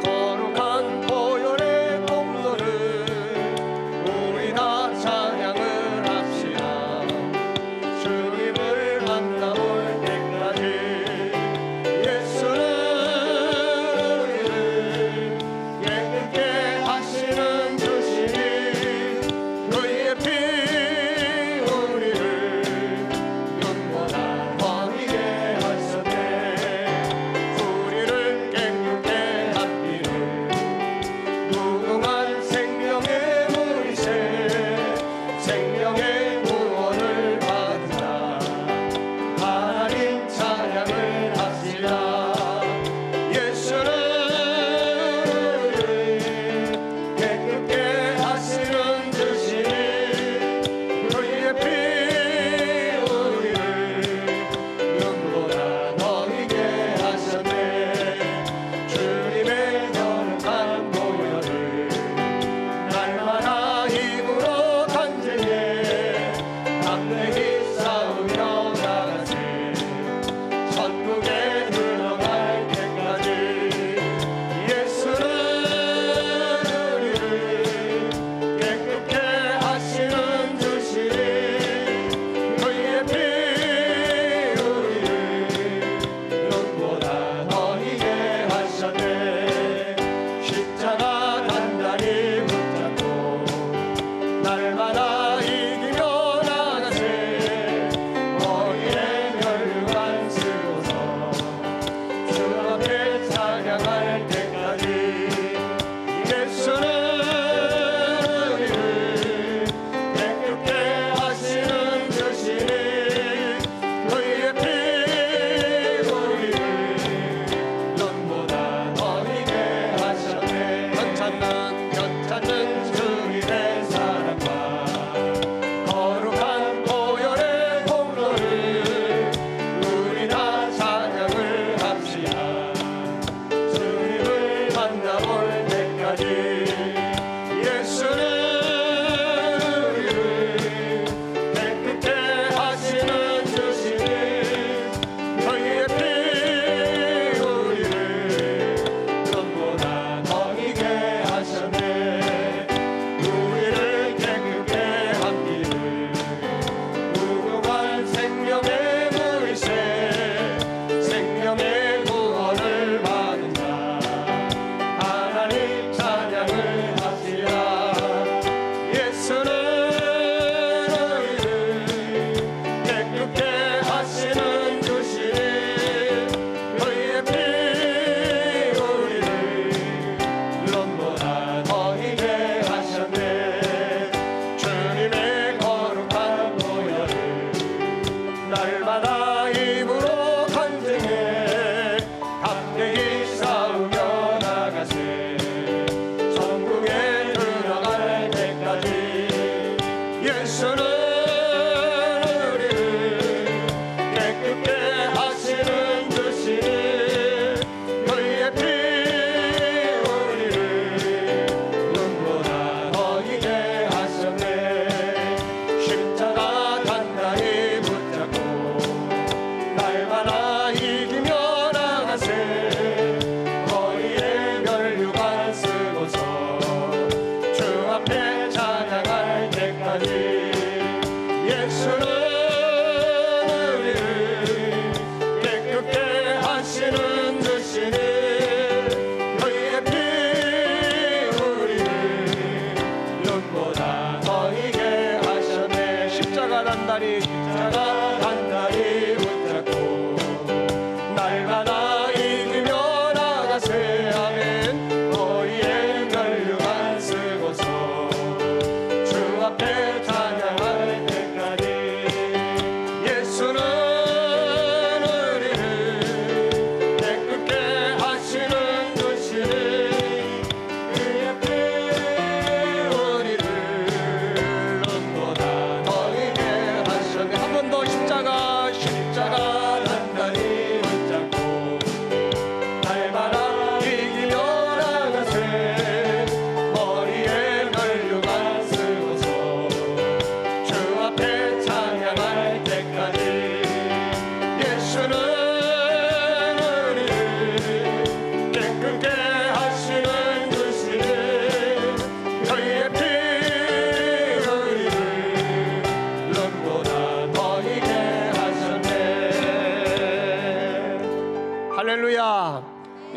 [SPEAKER 2] 거룩한 보혈의 공로를 우리 다 찬양을 합시다. 주님을 만나볼 때까지 예수는 우리를 깨끗게 하시는 주시니 그의 피 우리를 눈보다 더디게 하셨네. 우리를 깨끗게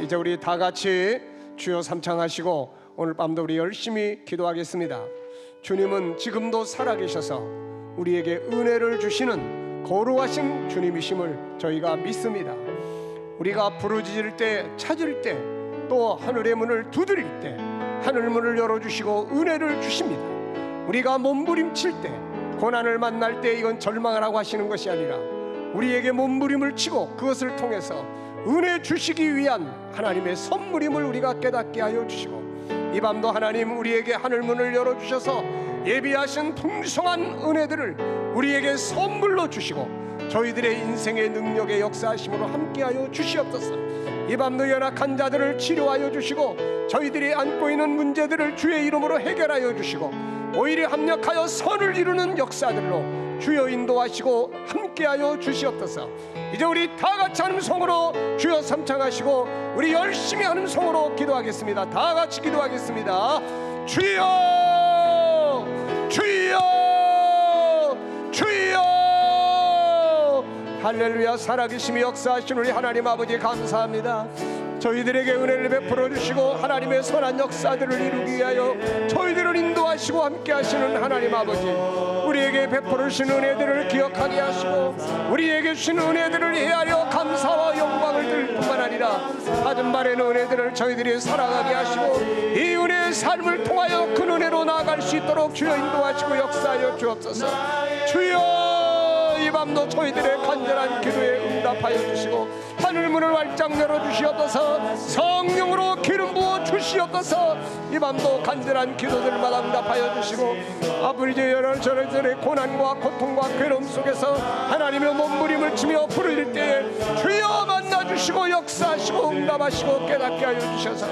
[SPEAKER 2] 이제 우리 다 같이 주여 삼창하시고 오늘 밤도 우리 열심히 기도하겠습니다. 주님은 지금도 살아계셔서 우리에게 은혜를 주시는 거룩하신 주님이심을 저희가 믿습니다. 우리가 부르짖을 때, 찾을 때, 또 하늘의 문을 두드릴 때 하늘 문을 열어주시고 은혜를 주십니다. 우리가 몸부림칠 때, 고난을 만날 때 이건 절망하라고 하시는 것이 아니라 우리에게 몸부림을 치고 그것을 통해서 은혜 주시기 위한 하나님의 선물임을 우리가 깨닫게 하여 주시고, 이 밤도 하나님 우리에게 하늘문을 열어주셔서 예비하신 풍성한 은혜들을 우리에게 선물로 주시고 저희들의 인생의 능력의 역사하심으로 함께하여 주시옵소서. 이 밤도 연약한 자들을 치료하여 주시고 저희들이 안고 있는 문제들을 주의 이름으로 해결하여 주시고 오히려 합력하여 선을 이루는 역사들로 주여 인도하시고 함께하여 주시옵소서. 이제 우리 다 같이 하는 성으로 주여 삼창하시고 우리 열심히 하는 성으로 기도하겠습니다. 다 같이 기도하겠습니다. 주여, 주여, 주여. 할렐루야. 살아계심이 역사하신 우리 하나님 아버지 감사합니다. 저희들에게 은혜를 베풀어 주시고 하나님의 선한 역사들을 이루기 위하여 저희들을 인도하시고 함께 하시는 하나님 아버지, 우리에게 베풀어 주신 은혜들을 기억하게 하시고 우리에게 주신 은혜들을 헤아려 감사와 영광을 드릴 뿐만 아니라 받은 바라는 은혜들을 저희들이 살아가게 하시고 이 은혜의 삶을 통하여 그 은혜로 나아갈 수 있도록 주여 인도하시고 역사하여 주옵소서. 주여, 이 밤도 저희들의 간절한 기도에 응답하여 주시고 하늘문을 활짝 열어주시옵소서. 성령으로 기름 부어 주시옵소서. 이 밤도 간절한 기도들마다 응답하여 주시고 아버지 여러 저희들의 고난과 고통과 괴로움 속에서 하나님의 몸부림을 치며 부르실 때에 주여 만나주시고 역사하시고 응답하시고 깨닫게 하여 주셔서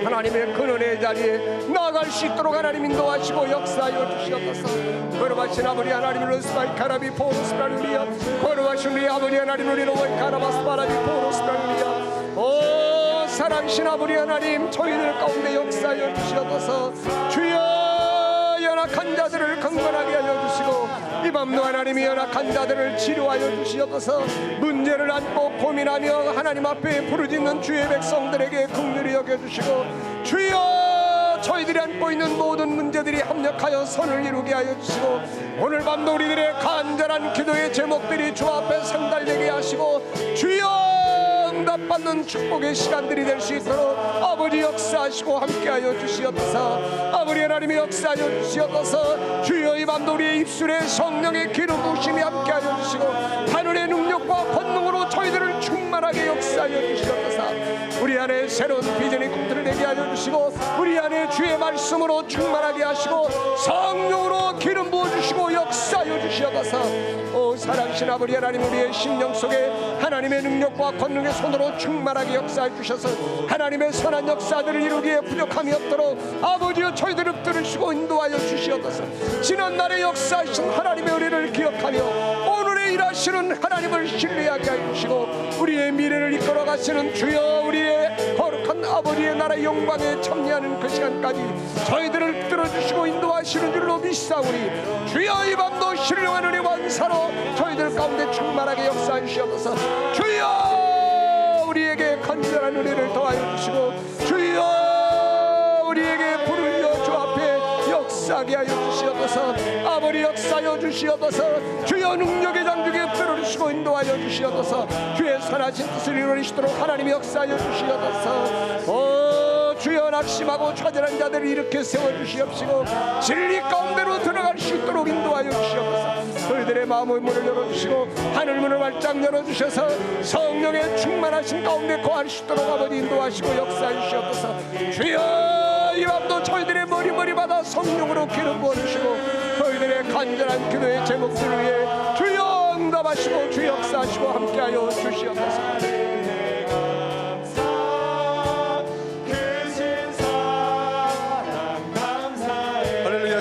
[SPEAKER 2] 하나님의 근원의 자리에 나아갈 수 있도록 하나님 인도하시고 역사하여 주시옵소서. 거룩하신 아버지 하나님 루스바이 카라비 포르스라루리아, 거룩하신 우리 아버지 하나님 우리로 카라바스바라비 포르스라루리아. 오 사랑하신 아버지 하나님, 저희들 가운데 역사하여 주시옵소서. 주여, 연약한 자들을 강건하게 하여 주시고 이 밤도 하나님이 연약한 자들을 치료하여 주시옵소서. 문제를 안고 고민하며 하나님 앞에 부르짖는 주의 백성들에게 긍휼히 여겨주시고 주여, 저희들이 안고 있는 모든 문제들이 합력하여 선을 이루게 하여 주시고 오늘 밤도 우리들의 간절한 기도의 제목들이 주 앞에 상달되게 하시고 주여, 응답받는 축복의 시간들이 될 수 있도록 아버지 역사하시고 함께하여 주시옵소서. 아버지 하나님이 역사하여 주시옵소서. 주여, 이 밤도 우리의 입술에 성령의 기름 부으심이 함께하여 주시고 하늘의 능력과 권능으로 저희들을 충만하게 역사하여 주시옵소서. 우리 안에 새로운 비전의 꿈들을 내게 하여 주시고 우리 안에 주의 말씀으로 충만하게 하시고 성령으로 기름 부어주시고 역사하여 주시옵소서. 오 사랑하신 아버지 하나님, 우리의 심령 속에 하나님의 능력과 권능의 손으로 충만하게 역사해 주셔서 하나님의 선한 역사들을 이루기에 부족함이 없도록 아버지여 저희들을 붙들으시고 인도하여 주시옵소서. 지난날의 역사하신 하나님의 은혜를 기억하며 오늘의 일하시는 하나님을 신뢰하게 해주시고 우리의 미래를 이끌어 가시는 주여, 우리의 거룩한 아버지의 나라의 영광에 참여하는 그 시간까지 저희들을 붙들어주시고 인도하시는 줄로 믿사오니 주여, 이 밤도 신령한 은혜 완사로 저희들 가운데 충만하게 역사해 주시옵소서. 주여, 우리에게 간절한 은혜를 더하여 주시고 주여, 우리에게 불을 이어 주 앞에 역사하게 하여 주시옵소서. 아버지 역사하여 주시옵소서. 주여, 능력의 장중에 붙들어주시고 인도하여 주시옵소서. 주의 선하신 뜻을 이루시도록 하나님이 역사하여 주시옵소서. 오 주여, 낙심하고 좌절한 자들을 일으켜 세워주시옵시고 진리 가운데로 들어갈 수 있도록 인도하여 주시옵소서. 저희들의 마음의 문을 열어주시고 하늘문을 활짝 열어주셔서 성령의 충만하신 가운데 거할 수 있도록 아버지 인도하시고 역사해 주시옵소서. 주여, 이 밤도 저희들의 머리마다 성령으로 기름 부어주시고 저희들의 간절한 기도의 제목들을 위해 주여 응답하시고 주 역사하시고 함께하여 주시옵소서.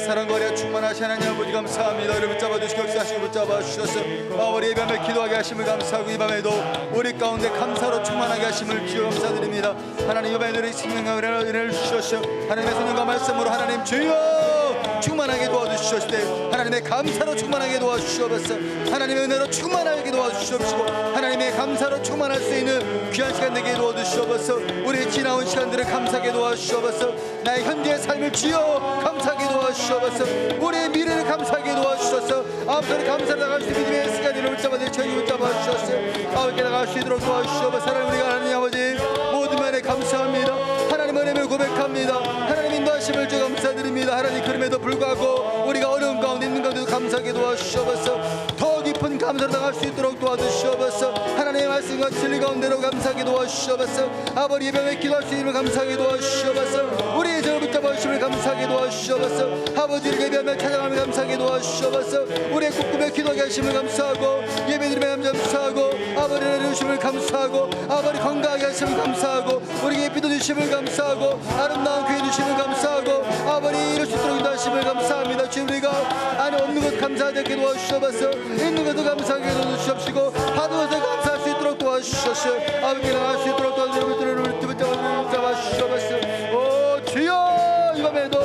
[SPEAKER 4] 사랑과 은혜가 충만하신 하나님 아버지 감사합니다. 우리 붙잡아 주시고 역사하시고 붙잡아 주셔서 아버지 이 밤에 기도하게 하심을 감사하고 이 밤에도 우리 가운데 감사로 충만하게 하심을 주여 감사드립니다. 하나님 이 밤에 우리 생명과 은혜를 주셔서 하나님의 성령과 말씀으로 하나님 주여 충만하게 도와주시옵소서. 하나님의 감사로 충만하게 도와주시옵소서. 하나님의 은혜로 충만하게 도와주시옵시고 하나님의 감사로 충만할 수 있는 귀한 시간 되게 도와주시옵소서. 우리의 지나온 시간들을 감사하게 도와주시옵소서. 나의 현재의 삶을 주여 감사하게 도와주시옵소서. 우리의 미래를 감사하게 도와주시옵소서. 아버지 감사를 나갈 수 있는 믿음의 시간을 붙잡아들 저희 붙잡아주시옵소서. 아버지께 나갈 수 있도록 도와주시옵소서. 하나님 우리가 하나님 아버지 모든 면에 감사합니다. 하나님 은혜를 고백합니다. 하나님 인도하심을 주 감사드립니다. 하나님 그럼에도 불구하고 우리가 어려운 가운데 있는 가운데도 감사하게 도와주시옵소서. 더 깊은 감사를 나갈 수 있도록 도와주시옵소서. 하나님의 말씀과 진리 가운데로 감사하게 도와주시옵소서. 아버지 예배에 기도할 수 있는 감사하게 도와주시옵소서. 우리의 저를 붙잡아 주심을 감사하게 도와주시옵소서. 아버지를 예배하며 찬양하며 감사하게 도와주시옵소서. 우리의 꿈꾸며 기도하게 하심을 감사하고 예배드리며 감사하고 아버지를 내려주심을 감사하고 아버지 건강하게 하심을 감사하고 우리에게 비도 주심을 감사하고 아름다운 교회 주심을 감사하고 아버지 이룰 수 있도록 인도하심을 감사합니다. 주님 우리가 안에 없는 것 감사하게 도와주시옵소서. 있는 것도 감사하게 도와주시옵시고 받은 것을 감사할 수 있도록 도와주시옵소서. 아버지께 나갈 수 있도록 도와주시옵소서. 잡아주시옵소서. 오 주여 이 밤에도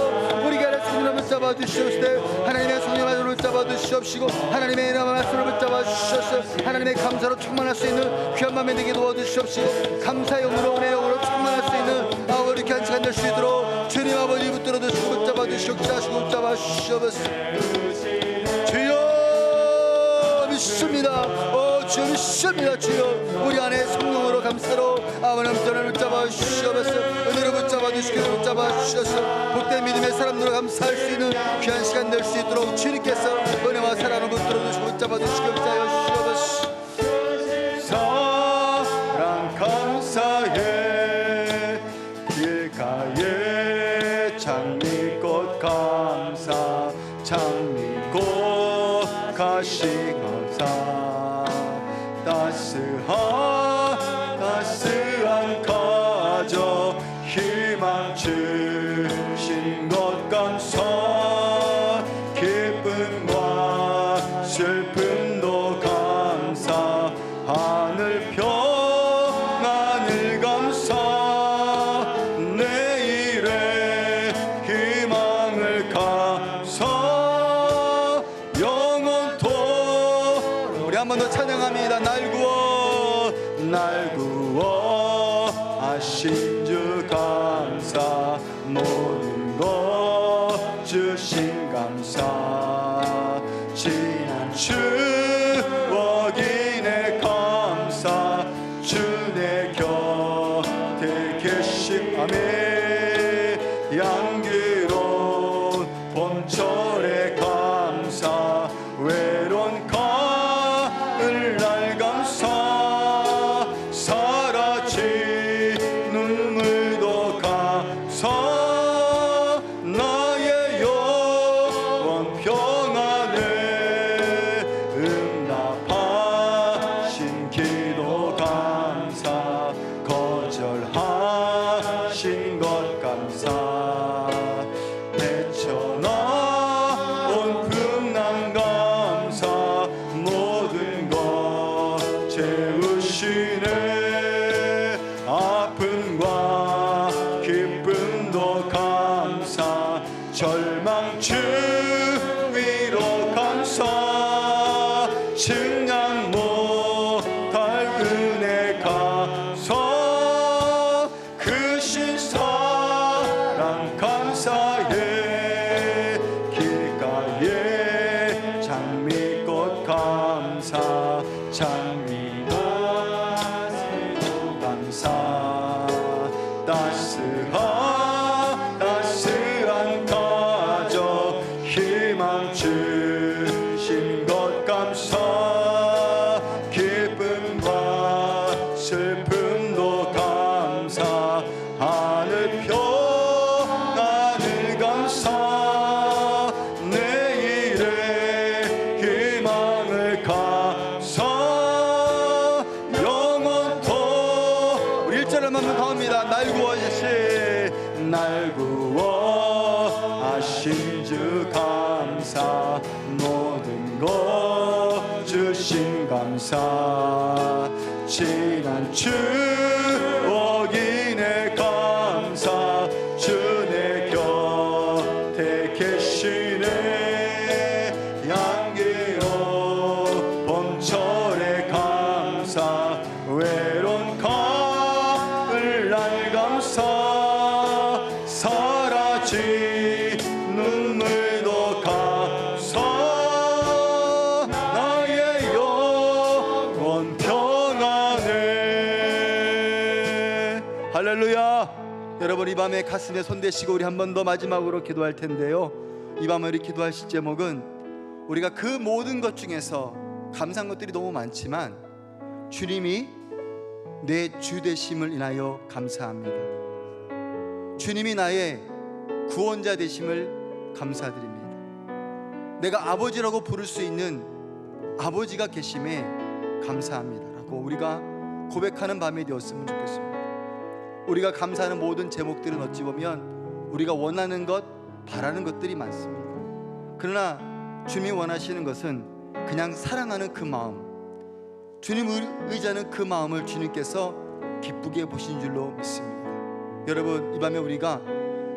[SPEAKER 4] 우리가 할 수 있는 붙잡아 주시옵시고 하나님의 성령 말씀을 붙잡아 주시옵시고 하나님의 은혜와 말씀을 붙잡아 주시옵소서. 하나님의 감사로 충만할 수 있는 귀한 밤에 되게 도와주시옵시고 감사의 영으로 은혜의 영으로 충만할 수 있는 아버지 귀한 시간 될 수 있도록 주님 아버지 붙들어 주시고 붙잡아 주시옵시고 붙잡아 주시옵소서. 주여 믿습니다. 주여 믿습니다. 주여 우리 안에 성령으로 감사로 아버지 전을 붙잡아 주시옵소서. 은혜로 붙잡아 주시고 붙잡아 주셔서 복된 믿음의 사람들로 감사할 수 있는 귀한 시간 될 수 있도록 주님께서 은혜와 사랑을 붙들어 주시고 붙잡아 주시고 붙잡아 주시옵소서. 사랑 감사해 길가에 장미꽃 감사 장미꽃 가시 감사 따스한 가져 희망 주신 것 감사 기쁨과 슬픔도 감사 하늘 평안을 감사 내일의 희망을 감사 영원토록 우리 한 번 더 찬양합니다. 날 구워 하신 주 감사 모든 것 주신 감사 지난 추억이네 감사 주 내 곁에 계심 아멘 향기로운 봄철의 감사 외로운 가을날 감사 사라진 눈물도 감사 나의 영원 평안에 응답하신 기도 감사 거절하신 것 감사 헤쳐나온 풍랑 감사 모든 것 채우시네 아픔과 기쁨도 감사 절망 주위로 감사 증량 못할 은혜 감사 크신 사랑 감사해 길가에 장미꽃 감사 장미꽃 감사 따스한 가져 희망 주신 것 감사 기쁨과 슬픔도 감사 하늘 평안을 감사 내일의 희망을 감사 영원토록 우리 1절만 더 합니다. 날 구워하신 주 감사 모든 것 주신 감사 지난 추억이네 감사 주 내 곁에 계신 감사 사라진 눈물도 감사 나의 영혼 평안해. 할렐루야. 여러분 이 밤에 가슴에 손 대시고 우리 한 번 더 마지막으로 기도할 텐데요, 이 밤에 우리 기도하실 제목은 우리가 그 모든 것 중에서 감사한 것들이 너무 많지만 주님이 내 주 되심을 인하여 감사합니다. 주님이 나의 구원자 되심을 감사드립니다. 내가 아버지라고 부를 수 있는 아버지가 계심에 감사합니다 라고 우리가 고백하는 밤이 되었으면 좋겠습니다. 우리가 감사하는 모든 제목들은 어찌 보면 우리가 원하는 것, 바라는 것들이 많습니다. 그러나 주님이 원하시는 것은 그냥 사랑하는 그 마음, 주님을 의지하는 그 마음을 주님께서 기쁘게 보신 줄로 믿습니다. 여러분 이 밤에 우리가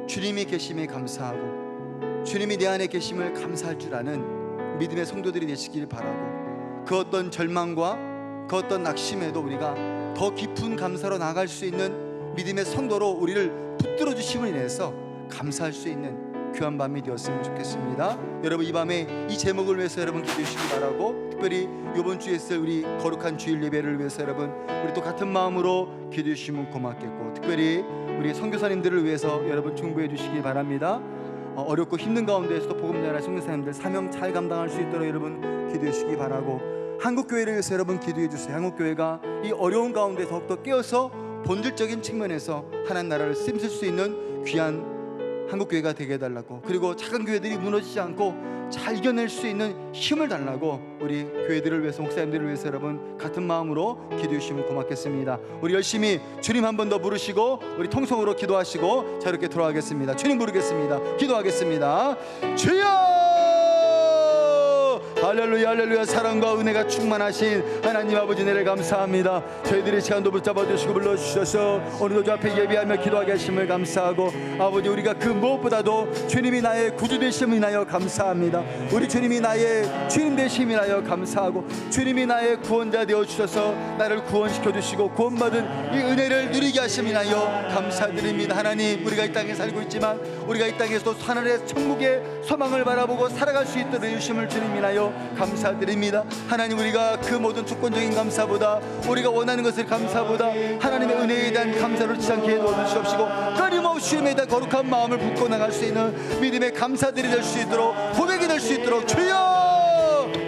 [SPEAKER 4] 주님이 계심에 감사하고 주님이 내 안에 계심을 감사할 줄 아는 믿음의 성도들이 되시길 바라고, 그 어떤 절망과 그 어떤 낙심에도 우리가 더 깊은 감사로 나아갈 수 있는 믿음의 성도로 우리를 붙들어 주심을 인해서 감사할 수 있는 귀한 밤이 되었으면 좋겠습니다. 여러분 이 밤에 이 제목을 위해서 여러분 기도해 주시기 바라고, 특별히 이번 주에 있을 우리 거룩한 주일 예배를 위해서 여러분 우리 또 같은 마음으로 기도해 주시면 고맙겠고, 특별히 우리 선교사님들을 위해서 여러분 중보해 주시기 바랍니다. 어렵고 힘든 가운데에서도 복음 전할 선교사님들 사명 잘 감당할 수 있도록 여러분 기도해 주시기 바라고, 한국교회를 위해서 여러분 기도해 주세요. 한국교회가 이 어려운 가운데 더욱더 깨어서 본질적인 측면에서 하나님 나라를 쓰임쓸 수 있는 귀한 한국교회가 되게 해달라고, 그리고 작은 교회들이 무너지지 않고 잘 이겨낼 수 있는 힘을 달라고 우리 교회들을 위해서, 목사님들을 위해서 여러분 같은 마음으로 기도해 주시면 고맙겠습니다. 우리 열심히 주님 한 번 더 부르시고 우리 통성으로 기도하시고 자 이렇게 돌아가겠습니다. 주님 부르겠습니다. 기도하겠습니다. 주여! 할렐루야 할렐루야. 사랑과 은혜가 충만하신 하나님 아버지 은혜를 감사합니다. 저희들의 시간도 붙잡아 주시고 불러주셔서 오늘도 주 앞에 예비하며 기도하게 하심을 감사하고, 아버지 우리가 그 무엇보다도 주님이 나의 구주 되심을 인하여 감사합니다. 우리 주님이 나의 주님 되심을 인하여 감사하고, 주님이 나의 구원자 되어주셔서 나를 구원시켜 주시고 구원받은 이 은혜를 누리게 하심을 인하여 감사드립니다. 하나님 우리가 이 땅에 살고 있지만 우리가 이 땅에서도 하늘의 천국의 소망을 바라보고 살아갈 수 있도록 해주심을 주님 인하여 감사드립니다. 하나님 우리가 그 모든 주권적인 감사보다, 우리가 원하는 것을 감사보다 하나님의 은혜에 대한 감사를 지않게 해도와 주시옵시고, 끊임없이 주님에 대한 거룩한 마음을 붙고 나갈 수 있는 믿음의 감사들이 될 수 있도록, 고백이 될 수 있도록 주여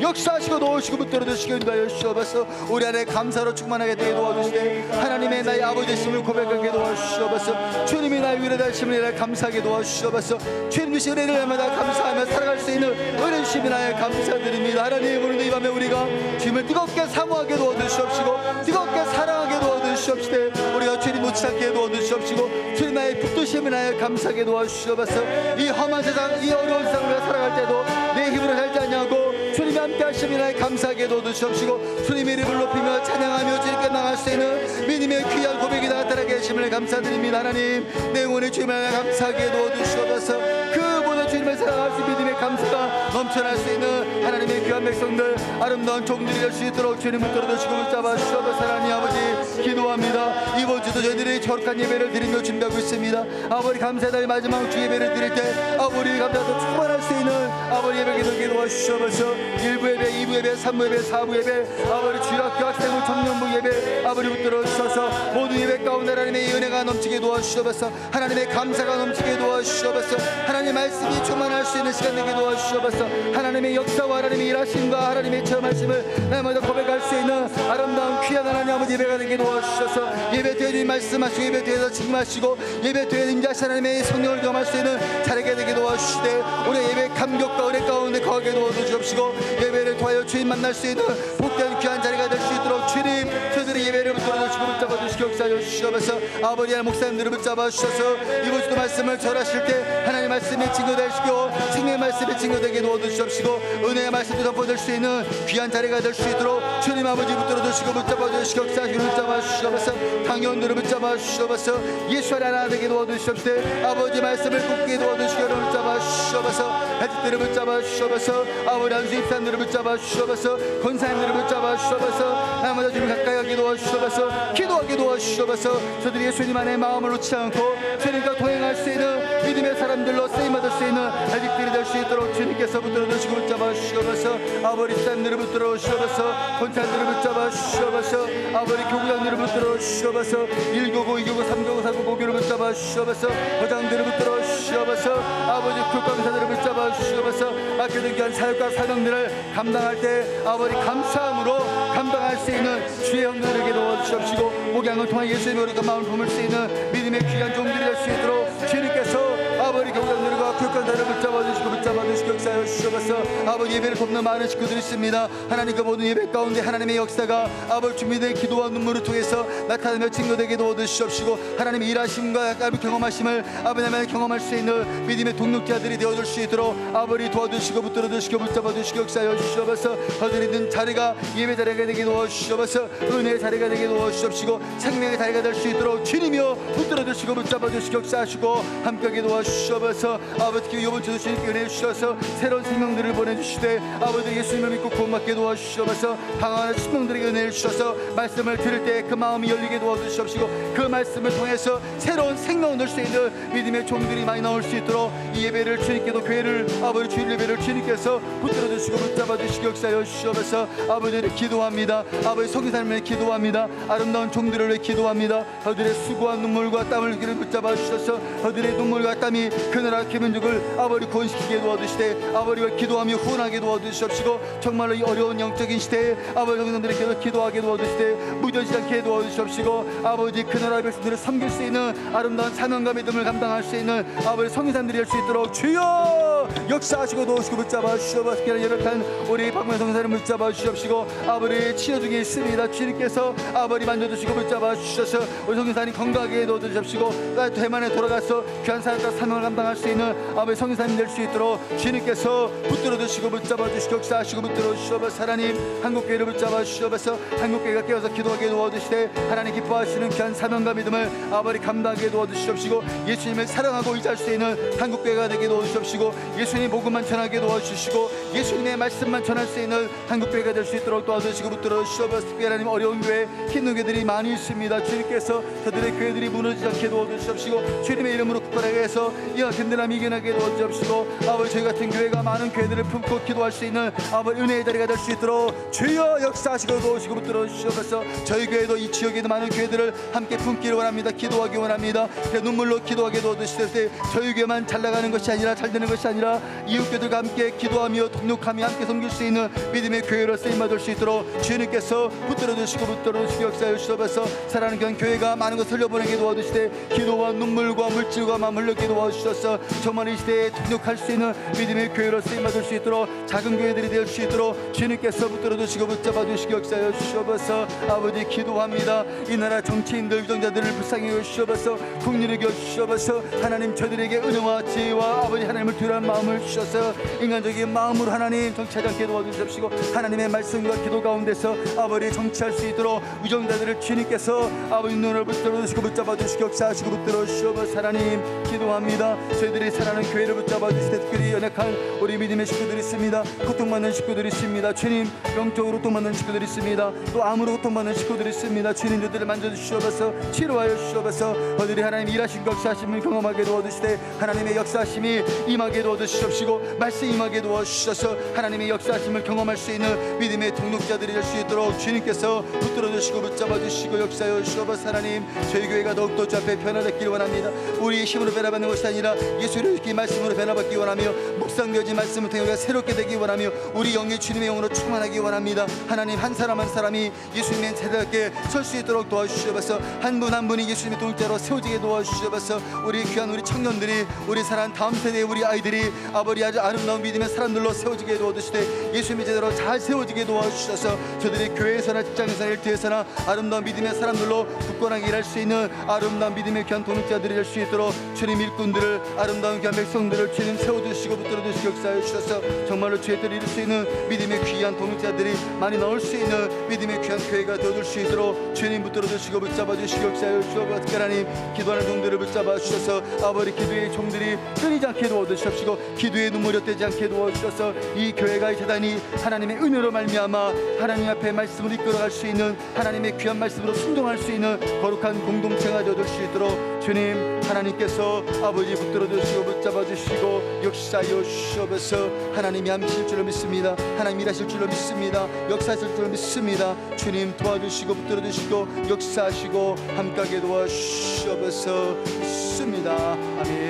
[SPEAKER 4] 역사하시고 도우시고 붙들어 주시기 인도하여 주시옵소서. 우리 안에 감사로 충만하게 되게 도와주시되 하나님의 나의 아버지 되심을 고백하게 도와주시옵소서. 주님이 나의 위로다 하심을 감사하게 도와주시옵소서. 주님 주신 은혜를 날마다 감사하며 살아갈 수 있는 은혜 주심이 나의 감사드립니다. 하나님 오늘도 이 밤에 우리가 주님을 뜨겁게 사모하게 도와주시옵시고 뜨겁게 사랑하게 도와주시옵시되 우리가 주님 놓지 않게 도와주시옵시고 주님 나의 붙드심을 나의 감사하게 도와주시옵소서. 이 험한 세상, 이 어려운 세상을 살아갈 때도 내 힘으로 살지 않냐고 주님이 함께 하심이 나의 감사하게 도와주시옵시고, 주님의 이름을 높이며 찬양하며 주님께 나갈 수 있는 믿음의 귀한 고백이 나타나게 하심을 감사드립니다. 하나님 내 영혼의 주님을 감사하게 도와주시옵소서. 그 모든 주님을 사랑할 수 믿음의 감사가 넘쳐날 수 있는 하나님의 귀한 백성들, 아름다운 종들이 될 수 있도록 주님을 끌어주시고 붙잡아 주시옵소서. 하나님 아버지 기도합니다. 이번 주도 저희들이 거룩한 예배를 드리며 준비하고 있습니다. 아버지 감사의 마지막 주 예배를 드릴 때 아버지 감사도 충만할 수 있는 아버지 예배 기도하게 도와주시옵소서. 1부 예배, 2부 예배, 3부 예배, 4부 예배, 아버지 주일학교 학생부 청년부 예배 아버지 붙들어 주셔서 모든 예배 가운데 하나님의 은혜가 넘치게 도와주시옵소서. 하나님의 감사가 넘치게 도와주시옵소서. 하나님의 말씀이 충만할 수 있는 시간 되게 도와주시옵소서. 하나님의 역사와 하나님의 일하심과 하나님의 체험하심을 날마다 고백할 수 있는 아름다운 귀한 하나님 아버지 예배가 되게 도와주셔서 예배 뒤에 말씀하시고 예배 뒤에서 책임하시고 예배 뒤에 임자하신 하나님의 성령을 경험할 수 있는 자리가 되게 도와주시되 우리 예배 감격과 은혜 가운데 거하게 도와주시옵시고 예배를 통하여 주님 만날 수 있는 복된 귀한 자리가 될 수 있도록 주님 저들의 예배를 붙들어 주시고 붙잡아 주시고 역사하여 주시옵소서. 아버지의 목사님들을 붙잡아 주셔서 이번 주도 말씀을 전하실 때 하나님의 말씀에 증거되시고 생명의 말씀에 증거되게 도와주시옵시고 은혜의 말씀도 선포될 수 있는 귀한 자리가 될 수 있도록 주님 아버지 붙들어 주시고 붙잡아 주시고 역사하시고 붙잡아 주시옵소서. 당연들을 붙잡아 주시옵소서. 예수 하나 되게 도와주시옵소서. 아버지 말씀을 굳게 도와주시고 붙잡아 주시옵소서. 해직들을 붙잡아 주시옵소서. 아버지 안수 입산들을 붙잡아 주시옵소서. 권사님들을 붙잡아 주시옵소서. 날마다 주님 가까이 하게 도와주시옵소서. 기도하게 도와주시옵소서. 도와주셔서 저들이 예수님 안에 마음을 놓지 않고 주님과 동행할 수 있는 믿음의 사람들로 쓰임받을 수 있는 아직들이 될 수 있도록 주님께서 붙들어 주시고 붙잡아 주시옵소서. 아버지 사람들을 붙들어 주시옵소서. 권사들을 붙잡아 주시옵소서. 아버지 교구장들을 붙들어 주시옵소서. 1교구 2교구 3교구 4교구 고교를 붙잡아 주시옵소서. 거장들을 붙들어 주시옵소서. 아버지 국방사들을 붙잡아 주시옵소서. 맡겨진 귀한 사역과 사명들을 감당할 때 아버지 감사함으로 감당할 수 있는 주의 형들에게 도와주시옵시고 목양을 통한 예수님의 우리가 마음을 품을 수 있는 믿음의 귀한 종들이 될 수 있도록 주님께서 아버지 교장들과 교육관들을 붙잡아주시고 붙잡아주시고 역사하여 주시옵소서. 아버지 예배를 돕는 많은 식구들이 있습니다. 하나님 그 모든 예배 가운데 하나님의 역사가 아버지 준비된 기도와 눈물을 통해서 나타나며 증거되게 도와주시옵시고 하나님의 일하심과 아버지 경험하심을 아버지 하나님 경험할 수 있는 믿음의 동력자들이 되어줄 수 있도록 아버지 도와주시고 붙들어주시고 붙잡아주시고 역사하여 주시옵소서. 거들이 있는 자리가 예배 자리가 되게 도와주시옵소서. 은혜의 자리가 되게 도와주시옵시고 생명의 자리가 될 수 있도록 주님이여 붙들어주시고 붙잡아주시고 역사하시고 함께하게 도와주시옵소서. 아버지 이번 주도 주님께 은혜 주셔서 새로운 생명들을 보내주시되 아버지 예수님을 믿고 구원받게 도와주시옵소서. 방황하는 신명들에게 은혜를 주셔서 말씀을 들을 때 그 마음이 열리게 도와주시옵시고 그 말씀을 통해서 새로운 생명을 넣을 수 있는 믿음의 종들이 많이 나올 수 있도록 이 예배를 주님께도 교회를 아버지 주일 예배를 주님께서 붙들어주시고 붙잡아주시고 역사하여 주시옵소서. 아버지를 기도합니다. 아버지 성기사님을 위해 기도합니다. 아름다운 종들을 위해 기도합니다. 그들의 수고한 눈물과 땀을 붙잡아 주셔서 그들의 눈물과 땀이 그 나라 개민족을 아버지 구원시키게 도와주시되 아버지와 기도하며 후원하게 도와주시옵시고 정말로 이 어려운 영적인 시대에 아버지 성도들에게도 기도하게 도와주시되 무뎌지지 않게 도와주시옵시고 아버지 그 나라 백성들을 섬길 수 있는 아름다운 사명과 믿음을 감당할 수 있는 아버지 성인사람들이 될 수 있도록 주여 역사하시고 도우시고 붙잡아 주시옵소서. 열악한 우리 박명 성사를 붙잡아 주시옵시고 아버지 치료 중에 있습니다. 주님께서 아버지 만져주시고 붙잡아 주셔서 우리 성인사님 건강하게 도와주시옵시고 대만에 돌아가서 귀한 사역과 사명을 감당할 수 있는 아버지 성인사님 될 수 있도록 주님께서 붙들어 주시고 붙잡아 주시고 역사하시고 붙들어 주시옵소서. 하나님 한국교회를 붙잡아 주시옵소서. 한국교회가 깨어서 기도하게 도와주시되 하나님 기뻐하시는 귀한 사명과 믿음을 아버지 감당하게 도와주시옵시고 예수님을 사랑하고 의지할 수 있는 한국교회가 되게 도와주시옵시고 예수님 복음만 전하게 도와주시고 예수님의 말씀만 전할 수 있는 한국교회가 될 수 있도록 도와주시고 붙들어 주시옵소서. 특별히 하나님 어려운 교회 힘든 교회들이 많이 있습니다. 주님께서 저들의 교회들이 무너지지 않게 도와주시옵시고 주님의 이름으로 굳건하게 해서 이와 든든함이 이겨나게 도와주시옵시고 아버지 저희 같은 교회가 많은 교회들을 품고 기도할 수 있는 아버지 은혜의 자리가 될 수 있도록 주여 역사하시고 도우시고 붙들어 주시옵소서. 저희 교회도 이 지역에도 많은 교회들을 함께 품기를 원합니다. 기도하기 원합니다. 눈물로 기도하게 도와주실 때 저희 교회만 잘 나가는 것이 아니라 잘 되는 것이 아니라 이웃교들과 함께 기도하며 동력하며 함께 섬길 수 있는 믿음의 교회로 쓰임받을 수 있도록 주님께서 붙들어 주시고 붙들어 주시고 역사하여 주시옵소서. 사랑하는 귀한 교회가 많은 것을 흘려보내게 도와주시되 기도와 눈물과 물질과 마음 흘려게 도와주셔서 정말 이 시대에 동력할 수 있는 믿음의 교회로 쓰임받을 수 있도록 작은 교회들이 될 수 있도록 주님께서 붙들어 주시고 붙잡아 주시고 역사하여 주시옵소서. 아버지 기도합니다. 이 나라 정치인들 유정자들을 불쌍히 여주시옵소서. 국리를 여주시옵소서. 하나님 저들에게 은혜와 지혜와 아버지 하나님을 두려워하는 마음을 주셔서 인간적인 마음으로 하나님 정치하지 않게 도와주시옵시고 하나님의 말씀과 기도 가운데서 아버지 정치할 수 있도록 유정자들을 주님께서 아버지 눈을 붙들어 주시고 붙잡아 주시고 역사하시고 붙들어 주시옵소서. 하나님 기도합니다. 저희들이 사랑하는 교회를 붙잡아 주시되 특별히 연약한 우리 믿음의 식구들이 있습니다. 고통받는 식구들이 있습니다. 주님 영적으로 고통받는 식구들이 있습니다. 또 암으로 고통받는 식구들이 있습니다. 주님 저들을 만져주시옵소서. 치료하여 주시옵소서. 저들이 하나님 일하신 역사하심을 경험하게 도와주시되 하나님의 역사하심이 임하게 도와주시옵시고 말씀 임하게 도와주셔서 하나님의 역사하심을 경험할 수 있는 믿음의 동력자들이 될 수 있도록 주님께서 붙들어 주시고 붙잡아 주시고 역사하여 주시옵소서. 하나님 저희 교회가 더욱더 주 앞에 변화되기를 원합니다. 우리의 힘으로 변화받는 것이 아니라 예수를 이렇게 말씀으로 변화받기 원하며 묵상되어진 말씀을 통해 우리가 새롭게 되기 원하며 우리 영이 주님의 영으로 충만하기 원합니다. 하나님 한 사람 한 사람이 예수님의 세대답게 설 수 있도록 도와주시옵소서. 한 분 한 분이 예수님의 동역자로 세워지게 도와주시옵소서. 우리 귀한 우리 청년들이 우리 사랑하는 다음 세대의 우리 아이들이 아버지 아주 아름다운 믿음의 사람들로 세워지게 도와주시되 예수님의 제대로 잘 세워지게 도와주셔서 저들이 교회에서나 직장에서나 일터에서나 아름다운 믿음의 사람들로 굳건하게 일할 수 있는 아름다운 믿음의 귀한 동역자들이 될 수 있도록 주님 일꾼들을 아름다운 귀한 백성들을 주님 세워주시고 붙들어주시고 역사해 주셔서 정말로 주의 뜻을 이룰 수 있는 믿음의 귀한 동역자들이 많이 나올 수 있는 믿음의 귀한 교회가 되어줄 수 있도록 주님 붙들어주시고 붙잡아주시고 역사해 주시고 하나님 기도하는 종들을 붙잡아 주셔서 아버지 기도의 종들이 끊이지 않게 도와주시옵시고 기도의 눈물이 헛되지 않게 도와주셔서 이 교회가 이 재단이 하나님의 은혜로 말미암아 하나님 앞에 말씀을 이끌어갈 수 있는 하나님의 귀한 말씀으로 순종할 수 있는 거룩한 공동체가 되어줄 수 있도록 주님 하나님께서 아버지 붙들어주시고 붙잡아주시고 역사하여 주시옵소서. 하나님이 함께하실 줄로 믿습니다. 하나님 일하실 줄로 믿습니다. 역사하실 줄로 믿습니다. 주님 도와주시고 붙들어주시고 역사하시고 함께하게 도와주시옵소서. 믿습니다. 아멘.